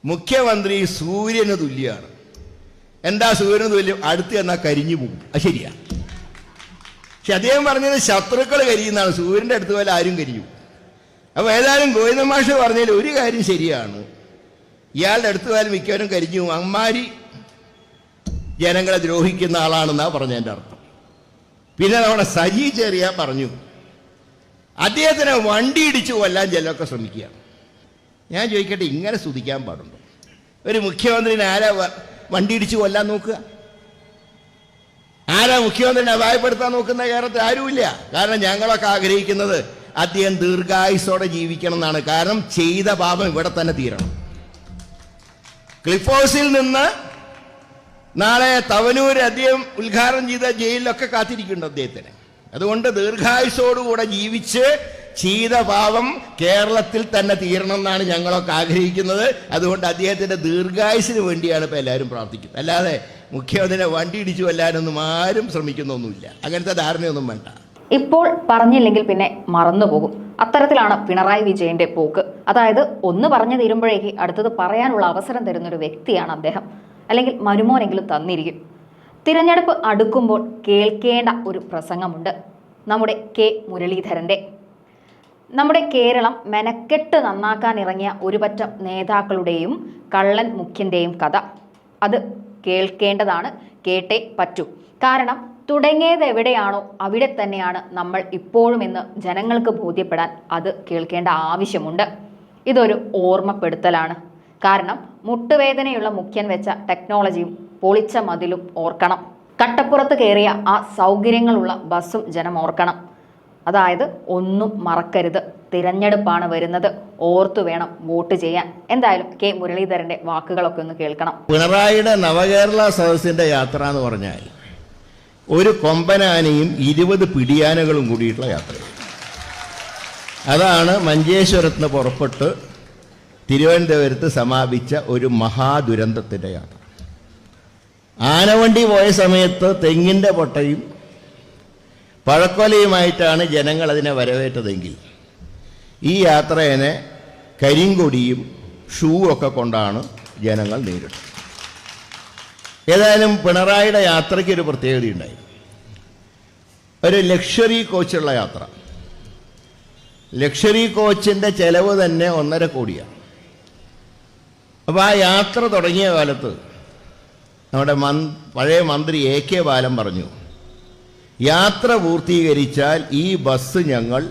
മുഖ്യമന്ത്രി സൂര്യന് തുല്യമാണ്. എന്താ സൂര്യന് തുല്യം? അടുത്ത് എന്നാൽ കരിഞ്ഞു പോകും. അത് ശരിയാ. പക്ഷെ അദ്ദേഹം പറഞ്ഞത് ശത്രുക്കൾ കരിയുന്നതാണ്, സൂര്യൻ്റെ അടുത്ത് പോലെ ആരും കരിയും. അപ്പോൾ ഏതായാലും ഗോവിന്ദ മാഷ് പറഞ്ഞതിൽ ഒരു കാര്യം ശരിയാണ്, ഇയാളുടെ അടുത്ത് പോയാലും മിക്കവരും കരിഞ്ഞു പോകും. അമ്മാരി ജനങ്ങളെ ദ്രോഹിക്കുന്ന ആളാണെന്നാണ് പറഞ്ഞതിൻ്റെ അർത്ഥം. പിന്നെ നമ്മുടെ സജി ചെറിയ പറഞ്ഞു അദ്ദേഹത്തിനെ വണ്ടി ഇടിച്ചു കൊല്ലാൻ ചിലരൊക്കെ ശ്രമിക്കുക. ഞാൻ ചോദിക്കട്ടെ, ഇങ്ങനെ സ്തുതിക്കാൻ പാടുണ്ടോ? ഒരു മുഖ്യമന്ത്രിനെ ആരാ വണ്ടി ഇടിച്ചു കൊല്ലാൻ നോക്കുക? ആരാ മുഖ്യമന്ത്രിനെ അപായപ്പെടുത്താൻ നോക്കുന്ന? കേരളത്തിൽ ആരുമില്ല. കാരണം ഞങ്ങളൊക്കെ ആഗ്രഹിക്കുന്നത് അദ്ദേഹം ദീർഘായുസോടെ ജീവിക്കണം എന്നാണ്. കാരണം ചെയ്ത പാപം ഇവിടെ തന്നെ തീരണം. ക്ലിഫ് ഹൗസിൽ നിന്ന് നാളെ തവനൂർ അദ്ദേഹം ഉദ്ഘാടനം ചെയ്ത ജയിലിലൊക്കെ കാത്തിരിക്കുന്നുണ്ട് അദ്ദേഹത്തിന്. അതുകൊണ്ട് ദീർഘായുസോടുകൂടെ ജീവിച്ച് ചെയ്ത പാപം കേരളത്തിൽ തന്നെ തീരണം എന്നാണ് ഞങ്ങളൊക്കെ ആഗ്രഹിക്കുന്നത്. അതുകൊണ്ട് അദ്ദേഹത്തിൻ്റെ ദീർഘായുസിന് വേണ്ടിയാണ് ഇപ്പോൾ എല്ലാവരും പ്രാർത്ഥിക്കുന്നത്. അല്ലാതെ മുഖ്യമന്ത്രിനെ വണ്ടി ഇടിച്ചു കൊല്ലാനൊന്നും ആരും ശ്രമിക്കുന്നൊന്നുമില്ല. അങ്ങനത്തെ ധാരണയൊന്നും വേണ്ട. ഇപ്പോൾ പറഞ്ഞില്ലെങ്കിൽ പിന്നെ മറന്നുപോകും. അത്തരത്തിലാണ് പിണറായി വിജയന്റെ പോക്ക്. അതായത് ഒന്ന് പറഞ്ഞു തീരുമ്പോഴേക്ക് അടുത്തത് പറയാനുള്ള അവസരം തരുന്നൊരു വ്യക്തിയാണ് അദ്ദേഹം. അല്ലെങ്കിൽ മരുമോനെങ്കിലും തന്നിരിക്കും. തിരഞ്ഞെടുപ്പ് അടുക്കുമ്പോൾ കേൾക്കേണ്ട ഒരു പ്രസംഗമുണ്ട് നമ്മുടെ കെ മുരളീധരൻ്റെ. നമ്മുടെ കേരളം മെനക്കെട്ട് നന്നാക്കാൻ ഇറങ്ങിയ ഒരു പറ്റം നേതാക്കളുടെയും കള്ളൻ മുഖ്യൻ്റെയും കഥ. അത് കേൾക്കേണ്ടതാണ്, കേട്ടേ പറ്റൂ. കാരണം തുടങ്ങിയത് എവിടെയാണോ അവിടെ തന്നെയാണ് നമ്മൾ ഇപ്പോഴും എന്ന് ജനങ്ങൾക്ക് ബോധ്യപ്പെടാൻ അത് കേൾക്കേണ്ട ആവശ്യമുണ്ട്. ഇതൊരു ഓർമ്മപ്പെടുത്തലാണ്. കാരണം മുട്ടുവേദനയുള്ള മുഖ്യൻ വെച്ച ടെക്നോളജിയും പൊളിച്ച മതിലും ഓർക്കണം. കട്ടപ്പുറത്ത് കയറിയ ആ സൗകര്യങ്ങളുള്ള ബസ്സും ജനം ഓർക്കണം. അതായത് ഒന്നും മറക്കരുത്, തിരഞ്ഞെടുപ്പാണ് വരുന്നത്, ഓർത്തു വേണം വോട്ട് ചെയ്യാൻ. എന്തായാലും കെ മുരളീധരന്റെ വാക്കുകളൊക്കെ ഒന്ന് കേൾക്കണം. പിണറായിയുടെ നവകേരള സദസ്സിന്റെ യാത്ര എന്ന് പറഞ്ഞാൽ ഒരു കൊമ്പനാനയും 20 പിടിയാനകളും കൂടിയിട്ടുള്ള യാത്ര. അതാണ് മഞ്ചേശ്വരത്ത് നിന്ന് പുറപ്പെട്ട് തിരുവനന്തപുരത്ത് സമാപിച്ച ഒരു മഹാദുരന്തത്തിൻ്റെ യാത്ര. ആനവണ്ടി പോയ സമയത്ത് തെങ്ങിൻ്റെ പൊട്ടയും പഴക്കൊലയുമായിട്ടാണ് ജനങ്ങൾ അതിനെ വരവേറ്റതെങ്കിൽ ഈ യാത്രയെ കരിങ്കൊടിയും ഷൂ ഒക്കെ കൊണ്ടാണ് ജനങ്ങൾ നേരിട്ടത്. ഏതായാലും പിണറായിയുടെ യാത്രയ്ക്ക് ഒരു പ്രത്യേകതയുണ്ടായി. ഒരു ലക്ഷറി കോച്ചുള്ള യാത്ര. ലക്ഷറി കോച്ചിൻ്റെ ചെലവ് തന്നെ 1.5 കോടിയാണ്. അപ്പോൾ ആ യാത്ര തുടങ്ങിയ കാലത്ത് നമ്മുടെ പഴയ മന്ത്രി AK ബാലൻ പറഞ്ഞു, യാത്ര പൂർത്തീകരിച്ചാൽ ഈ ബസ് ഞങ്ങൾ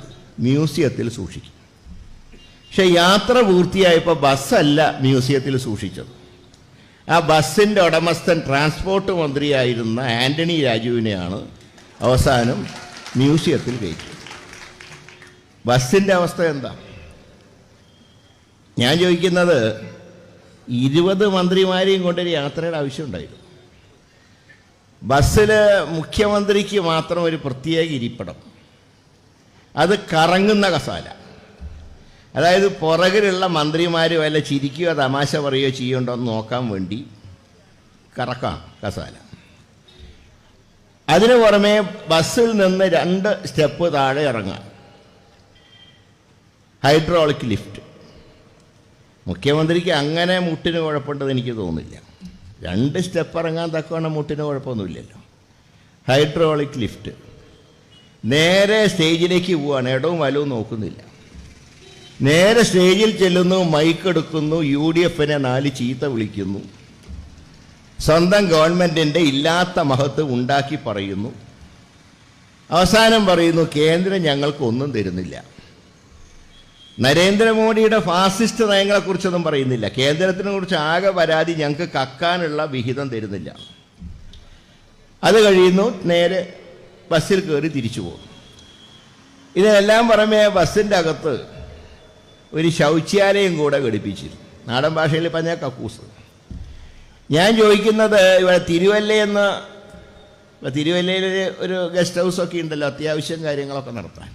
മ്യൂസിയത്തിൽ സൂക്ഷിക്കും. പക്ഷെ യാത്ര പൂർത്തിയായപ്പോൾ ബസ്സല്ല മ്യൂസിയത്തിൽ സൂക്ഷിച്ചത്. ആ ബസ്സിൻ്റെ ഉടമസ്ഥൻ ട്രാൻസ്പോർട്ട് മന്ത്രിയായിരുന്ന ആൻ്റണി രാജുവിനെയാണ് അവസാനം മ്യൂസിയത്തിൽ കയറ്റിയത്. ബസ്സിൻ്റെ അവസ്ഥ എന്താ? ഞാൻ ചോദിക്കുന്നത്, 20 മന്ത്രിമാരെയും കൊണ്ടൊരു യാത്രയുടെ ആവശ്യമുണ്ടായിരുന്നു. ബസ്സിൽ മുഖ്യമന്ത്രിക്ക് മാത്രം ഒരു പ്രത്യേക ഇരിപ്പിടം, അത് കറങ്ങുന്ന കസാല. അതായത് പുറകിലുള്ള മന്ത്രിമാർ വല്ല ചിരിക്കുകയോ തമാശ പറയുകയോ ചെയ്യുന്നുണ്ടോ എന്ന് നോക്കാൻ വേണ്ടി കറക്കാം കസാല. അതിനു പുറമെ ബസ്സിൽ നിന്ന് 2 സ്റ്റെപ്പ് താഴെ ഇറങ്ങാം, ഹൈഡ്രോളിക് ലിഫ്റ്റ്. മുഖ്യമന്ത്രിക്ക് അങ്ങനെ മുട്ടിന് കുഴപ്പമുണ്ടെന്ന് എനിക്ക് തോന്നുന്നില്ല. 2 സ്റ്റെപ്പ് ഇറങ്ങാൻ തക്കവണ്ണം മുട്ടിന് കുഴപ്പമൊന്നുമില്ലല്ലോ. Hydraulic lift. നേരെ സ്റ്റേജിലേക്ക് പോവുകയാണ്, ഇടവും വലവും നോക്കുന്നില്ല. നേരെ സ്റ്റേജിൽ ചെല്ലുന്നു, മൈക്ക് എടുക്കുന്നു, UDFനെ 4 ചീത്ത വിളിക്കുന്നു, സ്വന്തം ഗവൺമെൻറ്റിൻ്റെ ഇല്ലാത്ത മഹത്വം ഉണ്ടാക്കി പറയുന്നു. അവസാനം പറയുന്നു, കേന്ദ്രം ഞങ്ങൾക്കൊന്നും തരുന്നില്ല. നരേന്ദ്രമോദിയുടെ ഫാസിസ്റ്റ് നയങ്ങളെക്കുറിച്ചൊന്നും പറയുന്നില്ല. കേന്ദ്രത്തിനെ കുറിച്ച് ആകെ പരാതി, ഞങ്ങൾക്ക് കക്കാനുള്ള വിഹിതം തരുന്നില്ല. അത് കഴിയുന്നു, നേരെ ബസ്സിൽ കയറി തിരിച്ചു പോകും. ഇതിനെല്ലാം പുറമെ ബസ്സിൻ്റെ അകത്ത് ഒരു ശൗചാലയം കൂടെ ഘടിപ്പിച്ചിരുന്നു. നാടൻ ഭാഷയിൽ പറഞ്ഞാൽ കക്കൂസ്. ഞാൻ ചോദിക്കുന്നത്, ഇവിടെ തിരുവല്ലയിൽ ഒരു ഗസ്റ്റ് ഹൗസൊക്കെ ഉണ്ടല്ലോ, അത്യാവശ്യം കാര്യങ്ങളൊക്കെ നടത്താൻ.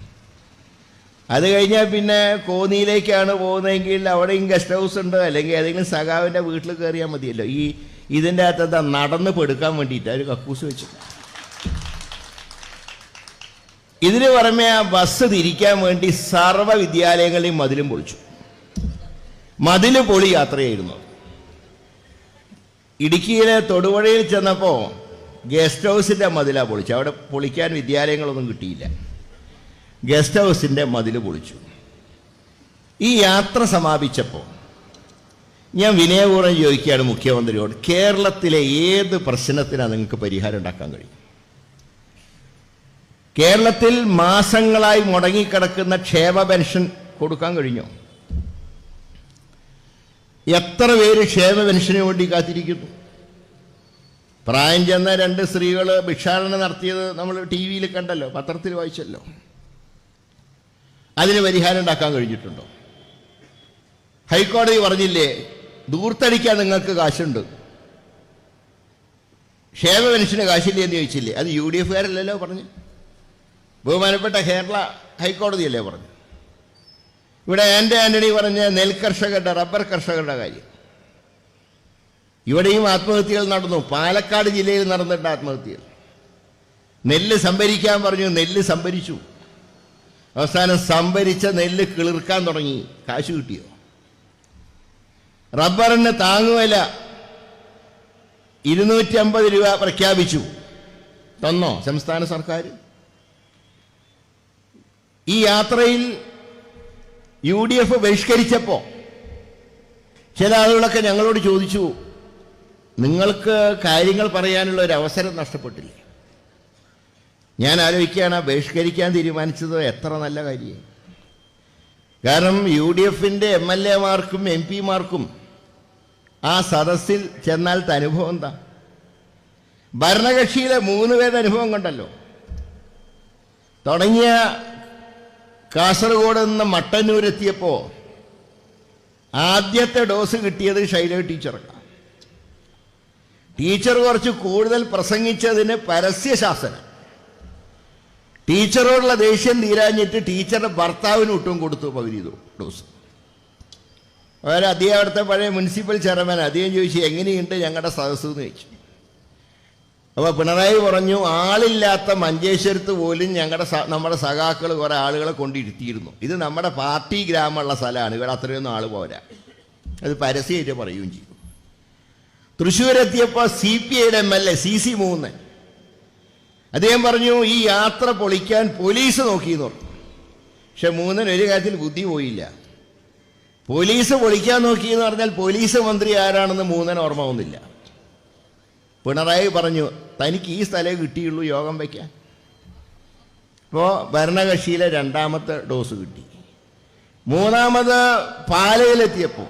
അത് കഴിഞ്ഞാൽ പിന്നെ കോന്നിയിലേക്കാണ് പോകുന്നതെങ്കിൽ അവിടെയും ഗസ്റ്റ് ഹൗസ് ഉണ്ട്, അല്ലെങ്കിൽ ഏതെങ്കിലും സഖാവിൻ്റെ വീട്ടിൽ കയറിയാൽ മതിയല്ലോ. ഇതിൻ്റെ അകത്ത് നടന്ന് പെടുക്കാൻ വേണ്ടിയിട്ട് ഒരു കക്കൂസ് വെച്ചിട്ട്. ഇതിന് പുറമെ ആ ബസ് തിരിക്കാൻ വേണ്ടി സർവ്വ വിദ്യാലയങ്ങളെയും മതിലും പൊളിച്ചു. മതിൽ പൊളി യാത്രയായിരുന്നു. ഇടുക്കിയിലെ തൊടുപുഴയിൽ ചെന്നപ്പോൾ ഗസ്റ്റ് ഹൗസിൻ്റെ മതിലാണ് പൊളിച്ചു. അവിടെ പൊളിക്കാൻ വിദ്യാലയങ്ങളൊന്നും കിട്ടിയില്ല. ഗസ്റ്റ് ഹൗസിൻ്റെ മതിൽ പൊളിച്ചു. ഈ യാത്ര സമാപിച്ചപ്പോൾ ഞാൻ വിനയപൂർവ്വം ചോദിക്കുകയാണ് മുഖ്യമന്ത്രിയോട്, കേരളത്തിലെ ഏത് പ്രശ്നത്തിനാണ് നിങ്ങൾക്ക് പരിഹാരം ഉണ്ടാക്കാൻ കഴിയും? കേരളത്തിൽ മാസങ്ങളായി മുടങ്ങിക്കിടക്കുന്ന ക്ഷേമ പെൻഷൻ കൊടുക്കാൻ കഴിഞ്ഞോ? എത്ര പേര് ക്ഷേമ പെൻഷന് വേണ്ടി കാത്തിരിക്കുന്നു? പ്രായം ചെന്ന 2 സ്ത്രീകൾ ഭിക്ഷാടനം നടത്തിയത് നമ്മൾ ടി വിയിൽ കണ്ടല്ലോ, പത്രത്തിൽ വായിച്ചല്ലോ. അതിന് പരിഹാരം ഉണ്ടാക്കാൻ കഴിഞ്ഞിട്ടുണ്ടോ? ഹൈക്കോടതി പറഞ്ഞില്ലേ, ദൂർത്തടിക്കാൻ നിങ്ങൾക്ക് കാശുണ്ട്, ക്ഷേമ പെൻഷന് കാശില്ലേ എന്ന് ചോദിച്ചില്ലേ? അത് UDF-കാരല്ലല്ലോ പറഞ്ഞു, ബഹുമാനപ്പെട്ട കേരള ഹൈക്കോടതിയല്ലേ പറഞ്ഞു. ഇവിടെ ആന്റണി പറഞ്ഞ നെൽകർഷകരുടെ, റബ്ബർ കർഷകരുടെ കാര്യം. ഇവിടെയും ആത്മഹത്യകൾ നടന്നു. പാലക്കാട് ജില്ലയിൽ നടന്നിട്ട് ആത്മഹത്യകൾ. നെല്ല് സംഭരിക്കാൻ പറഞ്ഞു, നെല്ല് സംഭരിച്ചു. അവസാനം സംഭരിച്ച നെല്ല് കിളിർക്കാൻ തുടങ്ങി. കാശ് കിട്ടിയോ? റബ്ബറിന് താങ്ങുവില 250 രൂപ പ്രഖ്യാപിച്ചു. തന്നോ സംസ്ഥാന സർക്കാർ? ഈ യാത്രയിൽ UDF ബഹിഷ്കരിച്ചപ്പോൾ ചില ആളുകളൊക്കെ ഞങ്ങളോട് ചോദിച്ചു, നിങ്ങൾക്ക് കാര്യങ്ങൾ പറയാനുള്ള ഒരു അവസരം നഷ്ടപ്പെട്ടില്ലേ? ഞാൻ ആലോചിക്കുകയാണ്, ബഹിഷ്കരിക്കാൻ തീരുമാനിച്ചത് എത്ര നല്ല കാര്യം. കാരണം UDF-ന്റെ MLA-മാർക്കും MP-മാർക്കും ആ സദസ്സിൽ ചെന്നാലത്തെ അനുഭവം എന്താ? ഭരണകക്ഷിയിലെ 3 പേരുടെ അനുഭവം കണ്ടല്ലോ. തുടങ്ങിയ കാസർഗോഡ് നിന്ന് മട്ടന്നൂരെത്തിയപ്പോൾ ആദ്യത്തെ ഡോസ് കിട്ടിയത് ശൈല ടീച്ചർക്കാണ്. ടീച്ചർ കുറച്ച് കൂടുതൽ പ്രസംഗിച്ചതിന് പരസ്യശാസനം. ടീച്ചറോടുള്ള ദേഷ്യം തീരാഞ്ഞിട്ട് ടീച്ചറുടെ ഭർത്താവിന് ഒട്ടും കൊടുത്തു പകുതി ഡോസ്. അദ്ദേഹം അവിടുത്തെ പഴയ മുനിസിപ്പൽ ചെയർമാൻ, അദ്ദേഹം ചോദിച്ചു എങ്ങനെയുണ്ട് ഞങ്ങളുടെ സദസ്സ് എന്ന് ചോദിച്ചു. അപ്പോൾ പിണറായി പറഞ്ഞു, ആളില്ലാത്ത മഞ്ചേശ്വരത്ത് പോലും നമ്മുടെ സഖാക്കൾ കുറേ ആളുകളെ കൊണ്ടിരുത്തിയിരുന്നു. ഇത് നമ്മുടെ പാർട്ടി ഗ്രാമമുള്ള സ്ഥലമാണ്, ഇവിടെ അത്രയൊന്നും ആൾ പോരാ. അത് പരസ്യമായിട്ട് പറയുകയും ചെയ്തു. തൃശ്ശൂരെത്തിയപ്പോൾ CPI-യുടെ MLA CC 3 അദ്ദേഹം പറഞ്ഞു, ഈ യാത്ര പൊളിക്കാൻ പോലീസ് നോക്കിയെന്ന് പറഞ്ഞു. പക്ഷെ 3 ഒരു കാര്യത്തിൽ ബുദ്ധി പോയില്ല. പോലീസ് പൊളിക്കാൻ നോക്കിയെന്ന് പറഞ്ഞാൽ പോലീസ് മന്ത്രി ആരാണെന്ന് 3 ഓർമ്മ ഒന്നുമില്ല. പിണറായി പറഞ്ഞു, തനിക്ക് ഈ സ്ഥലമേ കിട്ടിയുള്ളൂ യോഗം വയ്ക്കാൻ. ഇപ്പോൾ ഭരണകക്ഷിയിലെ 2ാമത്തെ ഡോസ് കിട്ടി. 3ാമത് പാലയിലെത്തിയപ്പോൾ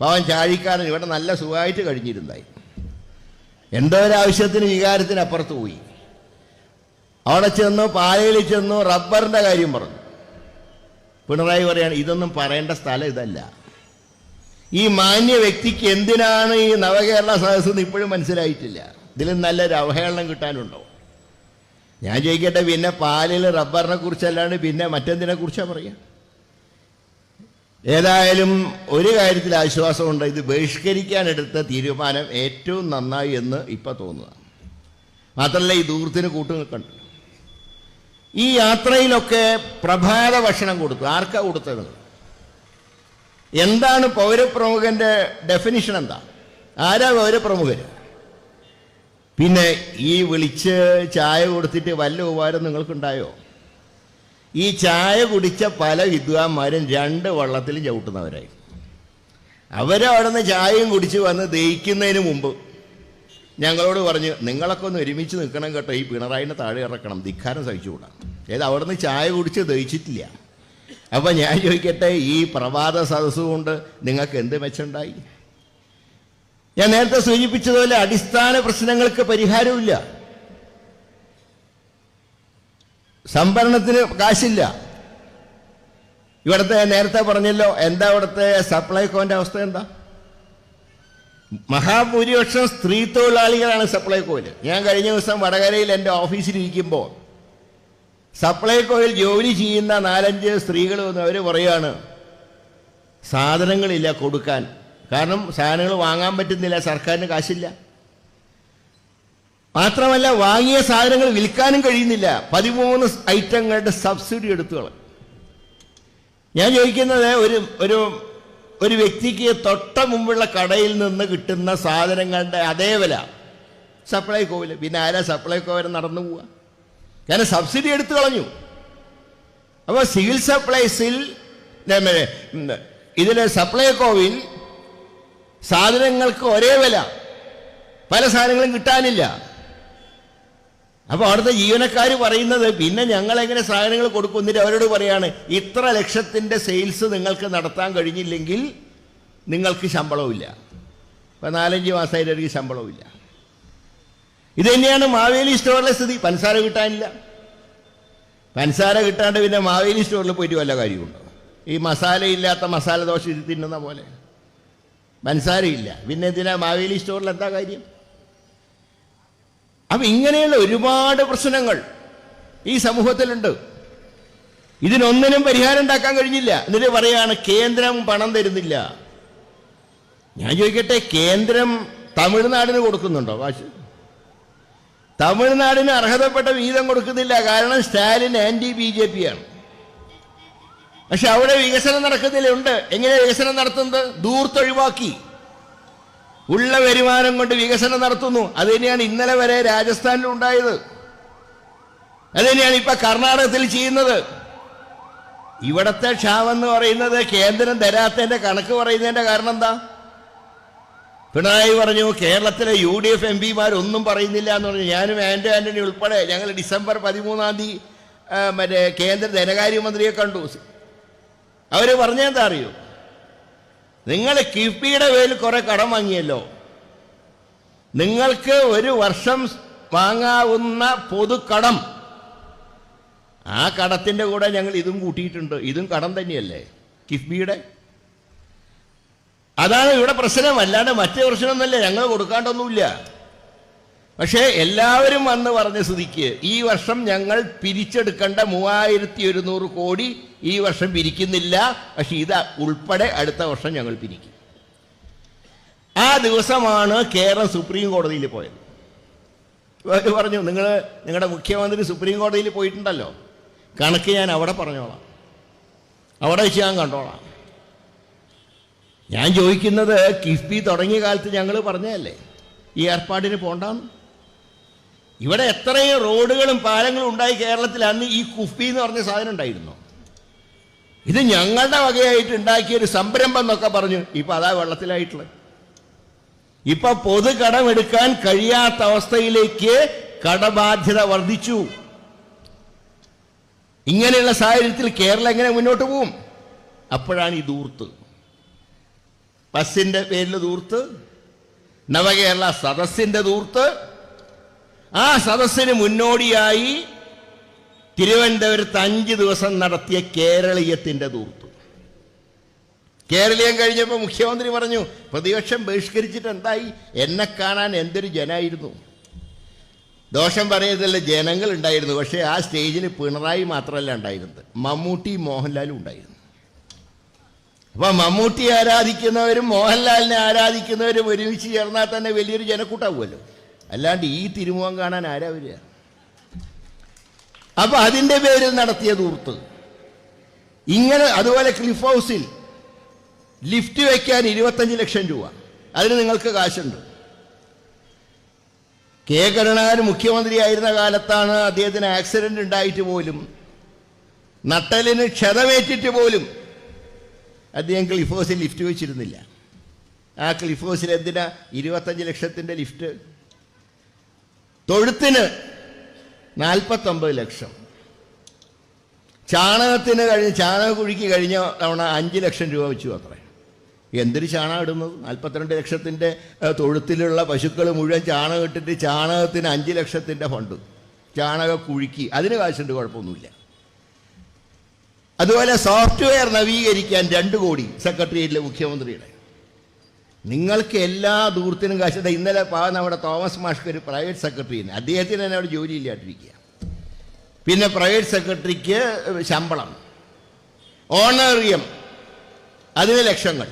അവൻ ചാഴിക്കാരൻ ഇവിടെ നല്ല സുഖമായിട്ട് കഴിഞ്ഞിരുന്നായി. എന്തോ ഒരാവശ്യത്തിന് വികാരത്തിന് അപ്പുറത്ത് പോയി. അവിടെ ചെന്നു, പാലയിൽ ചെന്നു, റബ്ബറിൻ്റെ കാര്യം പറഞ്ഞു. പിണറായി പറയാണ്, ഇതൊന്നും പറയേണ്ട സ്ഥലം ഇതല്ല. ഈ മാന്യ വ്യക്തിക്ക് എന്തിനാണ് ഈ നവകേരള സദസ്സെന്ന് ഇപ്പോഴും മനസ്സിലായിട്ടില്ല. ഇതിലും നല്ലൊരു അവഹേളനം കിട്ടാനുണ്ടോ? ഞാൻ ചോദിക്കട്ടെ, പിന്നെ പാലിൽ റബ്ബറിനെ കുറിച്ചല്ലാണ്ട് പിന്നെ മറ്റെന്തിനെ കുറിച്ചാണ് പറയുക? ഏതായാലും ഒരു കാര്യത്തിൽ ആശ്വാസമുണ്ട്, ഇത് ബഹിഷ്കരിക്കാനെടുത്ത തീരുമാനം ഏറ്റവും നന്നായി എന്ന് ഇപ്പം തോന്നുക. മാത്രമല്ല, ഈ ദൂരത്തിന് കൂട്ടുനിൽക്കണ്ട. ഈ യാത്രയിലൊക്കെ പ്രഭാത ഭക്ഷണം കൊടുത്തു. ആർക്കാ കൊടുത്തത്? എന്താണ് പൗരപ്രമുഖൻ്റെ ഡെഫിനിഷൻ? എന്താ? ആരാ പൗരപ്രമുഖർ? പിന്നെ ഈ വിളിച്ച് ചായ കൊടുത്തിട്ട് വല്ല ഉപകാരം നിങ്ങൾക്കുണ്ടായോ? ഈ ചായ കുടിച്ച പല വിദ്വാന്മാരും 2 വള്ളത്തിലും ചവിട്ടുന്നവരായി. അവരവിടെ നിന്ന് ചായയും കുടിച്ച് വന്ന് ദഹിക്കുന്നതിന് മുമ്പ് ഞങ്ങളോട് പറഞ്ഞു, നിങ്ങളൊക്കെ ഒന്ന് ഒരുമിച്ച് നിൽക്കണം കേട്ടോ, ഈ പിണറായിനെ താഴെ ഇറക്കണം, ധിക്കാരം സഹിച്ചുകൂടാ. ഏത് അവിടെ നിന്ന് ചായ കുടിച്ച് ദഹിച്ചിട്ടില്ല. അപ്പം ഞാൻ ചോദിക്കട്ടെ, ഈ പ്രഭാത സദസ്സ് കൊണ്ട് നിങ്ങൾക്ക് എന്ത് മെച്ചമുണ്ടായി? ഞാൻ നേരത്തെ സൂചിപ്പിച്ചതുപോലെ അടിസ്ഥാന പ്രശ്നങ്ങൾക്ക് പരിഹാരമില്ല. സംഭരണത്തിന് കാശില്ല. ഇവിടുത്തെ നേരത്തെ പറഞ്ഞല്ലോ, എന്താ ഇവിടുത്തെ സപ്ലൈകോൻ്റെ അവസ്ഥ എന്താ? മഹാഭൂരിപക്ഷം സ്ത്രീ തൊഴിലാളികളാണ് സപ്ലൈകോയിൽ. ഞാൻ കഴിഞ്ഞ ദിവസം വടകരയിൽ എൻ്റെ ഓഫീസിലിരിക്കുമ്പോൾ സപ്ലൈകോയിൽ ജോലി ചെയ്യുന്ന 4-5 സ്ത്രീകൾ വന്ന് അവർ പറയാണ്, സാധനങ്ങളില്ല കൊടുക്കാൻ. കാരണം സാധനങ്ങൾ വാങ്ങാൻ പറ്റുന്നില്ല, സർക്കാരിന് കാശില്ല. മാത്രമല്ല, വാങ്ങിയ സാധനങ്ങൾ വിൽക്കാനും കഴിയുന്നില്ല. 13 ഐറ്റങ്ങളുടെ സബ്സിഡി എടുത്തു കളഞ്ഞു. ഞാൻ ചോദിക്കുന്നത്, ഒരു വ്യക്തിക്ക് തൊട്ട മുമ്പുള്ള കടയിൽ നിന്ന് കിട്ടുന്ന സാധനങ്ങളുടെ അതേ വില സപ്ലൈകോവിൽ. പിന്നെ ആരാ സപ്ലൈകോ വരെ നടന്നു പോവുക? കാരണം സബ്സിഡി എടുത്തു കളഞ്ഞു. അപ്പോൾ സിവിൽ സപ്ലൈസിൽ ഇതിൽ സപ്ലൈകോവിൽ സാധനങ്ങൾക്ക് ഒരേ വില, പല സാധനങ്ങളും കിട്ടാനില്ല. അപ്പോൾ അവിടുത്തെ ജീവനക്കാർ പറയുന്നത് പിന്നെ ഞങ്ങളെങ്ങനെ സാധനങ്ങൾ കൊടുക്കുന്നില്ല. അവരോട് പറയാണ് ഇത്ര ലക്ഷത്തിൻ്റെ സെയിൽസ് നിങ്ങൾക്ക് നടത്താൻ കഴിഞ്ഞില്ലെങ്കിൽ നിങ്ങൾക്ക് ശമ്പളവുമില്ല. ഇപ്പം 4-5 മാസമായിട്ട് അവർക്ക് ശമ്പളവുമില്ല. ഇത് തന്നെയാണ് മാവേലി സ്റ്റോറിലെ സ്ഥിതി. പഞ്ചസാര കിട്ടാനില്ല. പഞ്ചസാര കിട്ടാണ്ട് പിന്നെ മാവേലി സ്റ്റോറിൽ പോയിട്ട് വല്ല കാര്യമുണ്ടോ? ഈ മസാലയില്ലാത്ത മസാല ദോശ തിന്നുന്ന പോലെ പഞ്ചസാരയില്ല, പിന്നെ എന്തിനാ മാവേലി സ്റ്റോറിൽ എന്താ കാര്യം? അപ്പം ഇങ്ങനെയുള്ള ഒരുപാട് പ്രശ്നങ്ങൾ ഈ സമൂഹത്തിലുണ്ട്. ഇതിനൊന്നിനും പരിഹാരം ഉണ്ടാക്കാൻ കഴിഞ്ഞില്ല. എന്നിട്ട് പറയാണ് കേന്ദ്രം പണം തരുന്നില്ല. ഞാൻ ചോദിക്കട്ടെ, കേന്ദ്രം തമിഴ്നാടിന് കൊടുക്കുന്നുണ്ടോ കാശ്? തമിഴ്നാടിന് അർഹതപ്പെട്ട വീതം കൊടുക്കുന്നില്ല. കാരണം സ്റ്റാലിൻ BJP ആണ്. പക്ഷെ അവിടെ വികസനം നടക്കുന്നില്ല. ഉണ്ട്. എങ്ങനെ വികസനം നടത്തുന്നത്? ദൂർത്തൊഴിവാക്കി ഉള്ള വരുമാനം കൊണ്ട് വികസനം നടത്തുന്നു. അത് തന്നെയാണ് ഇന്നലെ വരെ രാജസ്ഥാനിൽ ഉണ്ടായത്. അത് തന്നെയാണ് ഇപ്പൊ കർണാടകത്തിൽ ചെയ്യുന്നത്. ഇവിടത്തെ ക്ഷാമെന്ന് പറയുന്നത് കേന്ദ്രം തരാത്തതിന്റെ കണക്ക് പറയുന്നതിന്റെ കാരണം എന്താ? പിണറായി പറഞ്ഞു കേരളത്തിലെ UDF MPമാരൊന്നും പറയുന്നില്ല എന്ന് പറഞ്ഞു. ഞാനും ആന്റണി ഉൾപ്പെടെ ഞങ്ങൾ ഡിസംബർ 13 മറ്റേ കേന്ദ്ര ധനകാര്യമന്ത്രിയെ കണ്ടു. അവർ പറഞ്ഞെന്താ അറിയോ? നിങ്ങൾ കിഫ്ബിയുടെ പേരിൽ കുറെ കടം വാങ്ങിയല്ലോ, നിങ്ങൾക്ക് ഒരു വർഷം വാങ്ങാവുന്ന പൊതുക്കടം, ആ കടത്തിന്റെ കൂടെ ഞങ്ങൾ ഇതും കൂട്ടിയിട്ടുണ്ട്. ഇതും കടം തന്നെയല്ലേ കിഫ്ബിയുടെ? അതാണ് ഇവിടെ പ്രശ്നം. അല്ലാണ്ട് മറ്റേ പ്രശ്നമൊന്നുമല്ല. ഞങ്ങൾ കൊടുക്കാണ്ടൊന്നുമില്ല. പക്ഷേ എല്ലാവരും വന്ന് പറഞ്ഞ സ്ഥിതിക്ക് ഈ വർഷം ഞങ്ങൾ പിരിച്ചെടുക്കേണ്ട 3100 കോടി ഈ വർഷം പിരിക്കുന്നില്ല. പക്ഷെ ഇത് ഉൾപ്പെടെ അടുത്ത വർഷം ഞങ്ങൾ പിരിക്കും. ആ ദിവസമാണ് കേരളം സുപ്രീം കോടതിയിൽ പോയത്. അവർ പറഞ്ഞു നിങ്ങളുടെ മുഖ്യമന്ത്രി സുപ്രീം കോടതിയിൽ പോയിട്ടുണ്ടല്ലോ, കണക്ക് ഞാൻ അവിടെ പറഞ്ഞോളാം, അവിടെ വെച്ച് ഞാൻ കണ്ടോളാം. ഞാൻ ചോദിക്കുന്നത്, കിഫ്ബി തുടങ്ങിയ കാലത്ത് ഞങ്ങൾ പറഞ്ഞതല്ലേ ഈ ഏർപ്പാടിന് പോണ്ടാന്ന്? ഇവിടെ എത്രയും റോഡുകളും പാലങ്ങളും ഉണ്ടായി കേരളത്തിൽ. അന്ന് ഈ കിഫ്ബി എന്ന് പറഞ്ഞ സാധനം ഉണ്ടായിരുന്നു. ഇത് ഞങ്ങളുടെ വകയായിട്ട് ഉണ്ടാക്കിയൊരു സംരംഭം എന്നൊക്കെ പറഞ്ഞു. ഇപ്പൊ അതാ വെള്ളത്തിലായിട്ടുള്ളത്. ഇപ്പൊ പൊതു കടമെടുക്കാൻ കഴിയാത്ത അവസ്ഥയിലേക്ക് കടബാധ്യത വർദ്ധിച്ചു. ഇങ്ങനെയുള്ള സാഹചര്യത്തിൽ കേരളം എങ്ങനെ മുന്നോട്ട് പോവും? അപ്പോഴാണ് ഈ ദൂർത്ത്, ബസിന്റെ പേരിൽ ദൂർത്ത്, നവകേരള സദസ്സിന്റെ ദൂർത്ത്. ആ സദസ്സിന് മുന്നോടിയായി തിരുവനന്തപുരത്ത് 5 ദിവസം നടത്തിയ കേരളീയത്തിന്റെ ദൂർത്ത്. കേരളീയം കഴിഞ്ഞപ്പോൾ മുഖ്യമന്ത്രി പറഞ്ഞു പ്രതിപക്ഷം ബഹിഷ്കരിച്ചിട്ട് എന്തായി? എന്നെ കാണാൻ എന്തൊരു ജനായിരുന്നു. ദോഷം പറയുന്നതല്ല, ജനങ്ങൾ ഉണ്ടായിരുന്നു. പക്ഷേ ആ സ്റ്റേജിൽ പിണറായി മാത്രമല്ല ഉണ്ടായിരുന്നത്, മമ്മൂട്ടി മോഹൻലാലും ഉണ്ടായിരുന്നു. അപ്പൊ മമ്മൂട്ടി ആരാധിക്കുന്നവരും മോഹൻലാലിനെ ആരാധിക്കുന്നവരും ഒരുമിച്ച് ചേർന്നാൽ തന്നെ വലിയൊരു ജനക്കൂട്ടാവുമല്ലോ. അല്ലാണ്ട് ഈ തിരുമുഖം കാണാൻ ആരാ വരിക? അപ്പൊ അതിൻ്റെ പേരിൽ നടത്തിയ ദൂർത്ത് ഇങ്ങനെ. അതുപോലെ ക്ലിഫ് ഹൗസിൽ ലിഫ്റ്റ് വയ്ക്കാൻ 25 ലക്ഷം രൂപ, അതിന് നിങ്ങൾക്ക് കാശുണ്ട്. കെ കരുണാകരൻ മുഖ്യമന്ത്രിയായിരുന്ന കാലത്താണ് അദ്ദേഹത്തിന് ആക്സിഡന്റ് ഉണ്ടായിട്ട് പോലും, നട്ടലിന് ക്ഷതമേറ്റിട്ട് പോലും അദ്ദേഹം ക്ലിഫ് ഹൗസിൽ ലിഫ്റ്റ് വെച്ചിരുന്നില്ല. ആ ക്ലിഫ് ഹൗസിൽ എന്തിനാ 25 ലക്ഷത്തിൻ്റെ ലിഫ്റ്റ്? തൊഴുത്തിന് 49 ലക്ഷം, ചാണകത്തിന് ചാണകക്കുഴിക്ക് കഴിഞ്ഞ തവണ 5 ലക്ഷം രൂപ വെച്ചു അത്രേ. എന്തൊരു ചാണകം ഇടുന്നത്? 42 ലക്ഷത്തിൻ്റെ തൊഴുത്തിലുള്ള പശുക്കൾ മുഴുവൻ ചാണകം ഇട്ടിട്ട് ചാണകത്തിന് 5 ലക്ഷത്തിൻ്റെ ഫണ്ട്, ചാണകക്കുഴിക്ക്. അതിന് കാശുണ്ട്, കുഴപ്പമൊന്നുമില്ല. അതുപോലെ സോഫ്റ്റ്വെയർ നവീകരിക്കാൻ 2 കോടി സെക്രട്ടേറിയറ്റിലെ മുഖ്യമന്ത്രിയുടെ. നിങ്ങൾക്ക് എല്ലാ ദൂരത്തിനും കാശുണ്ട്. ഇന്നലെ നമ്മുടെ തോമസ് മാഷ്ക്ക് ഒരു പ്രൈവറ്റ് സെക്രട്ടറിന്, അദ്ദേഹത്തിന് തന്നെ അവിടെ ജോലിയില്ലാട്ടിരിക്കുക. പിന്നെ പ്രൈവറ്റ് സെക്രട്ടറിക്ക് ശമ്പളം, ഓണറിയം, അതിന് ലക്ഷങ്ങൾ.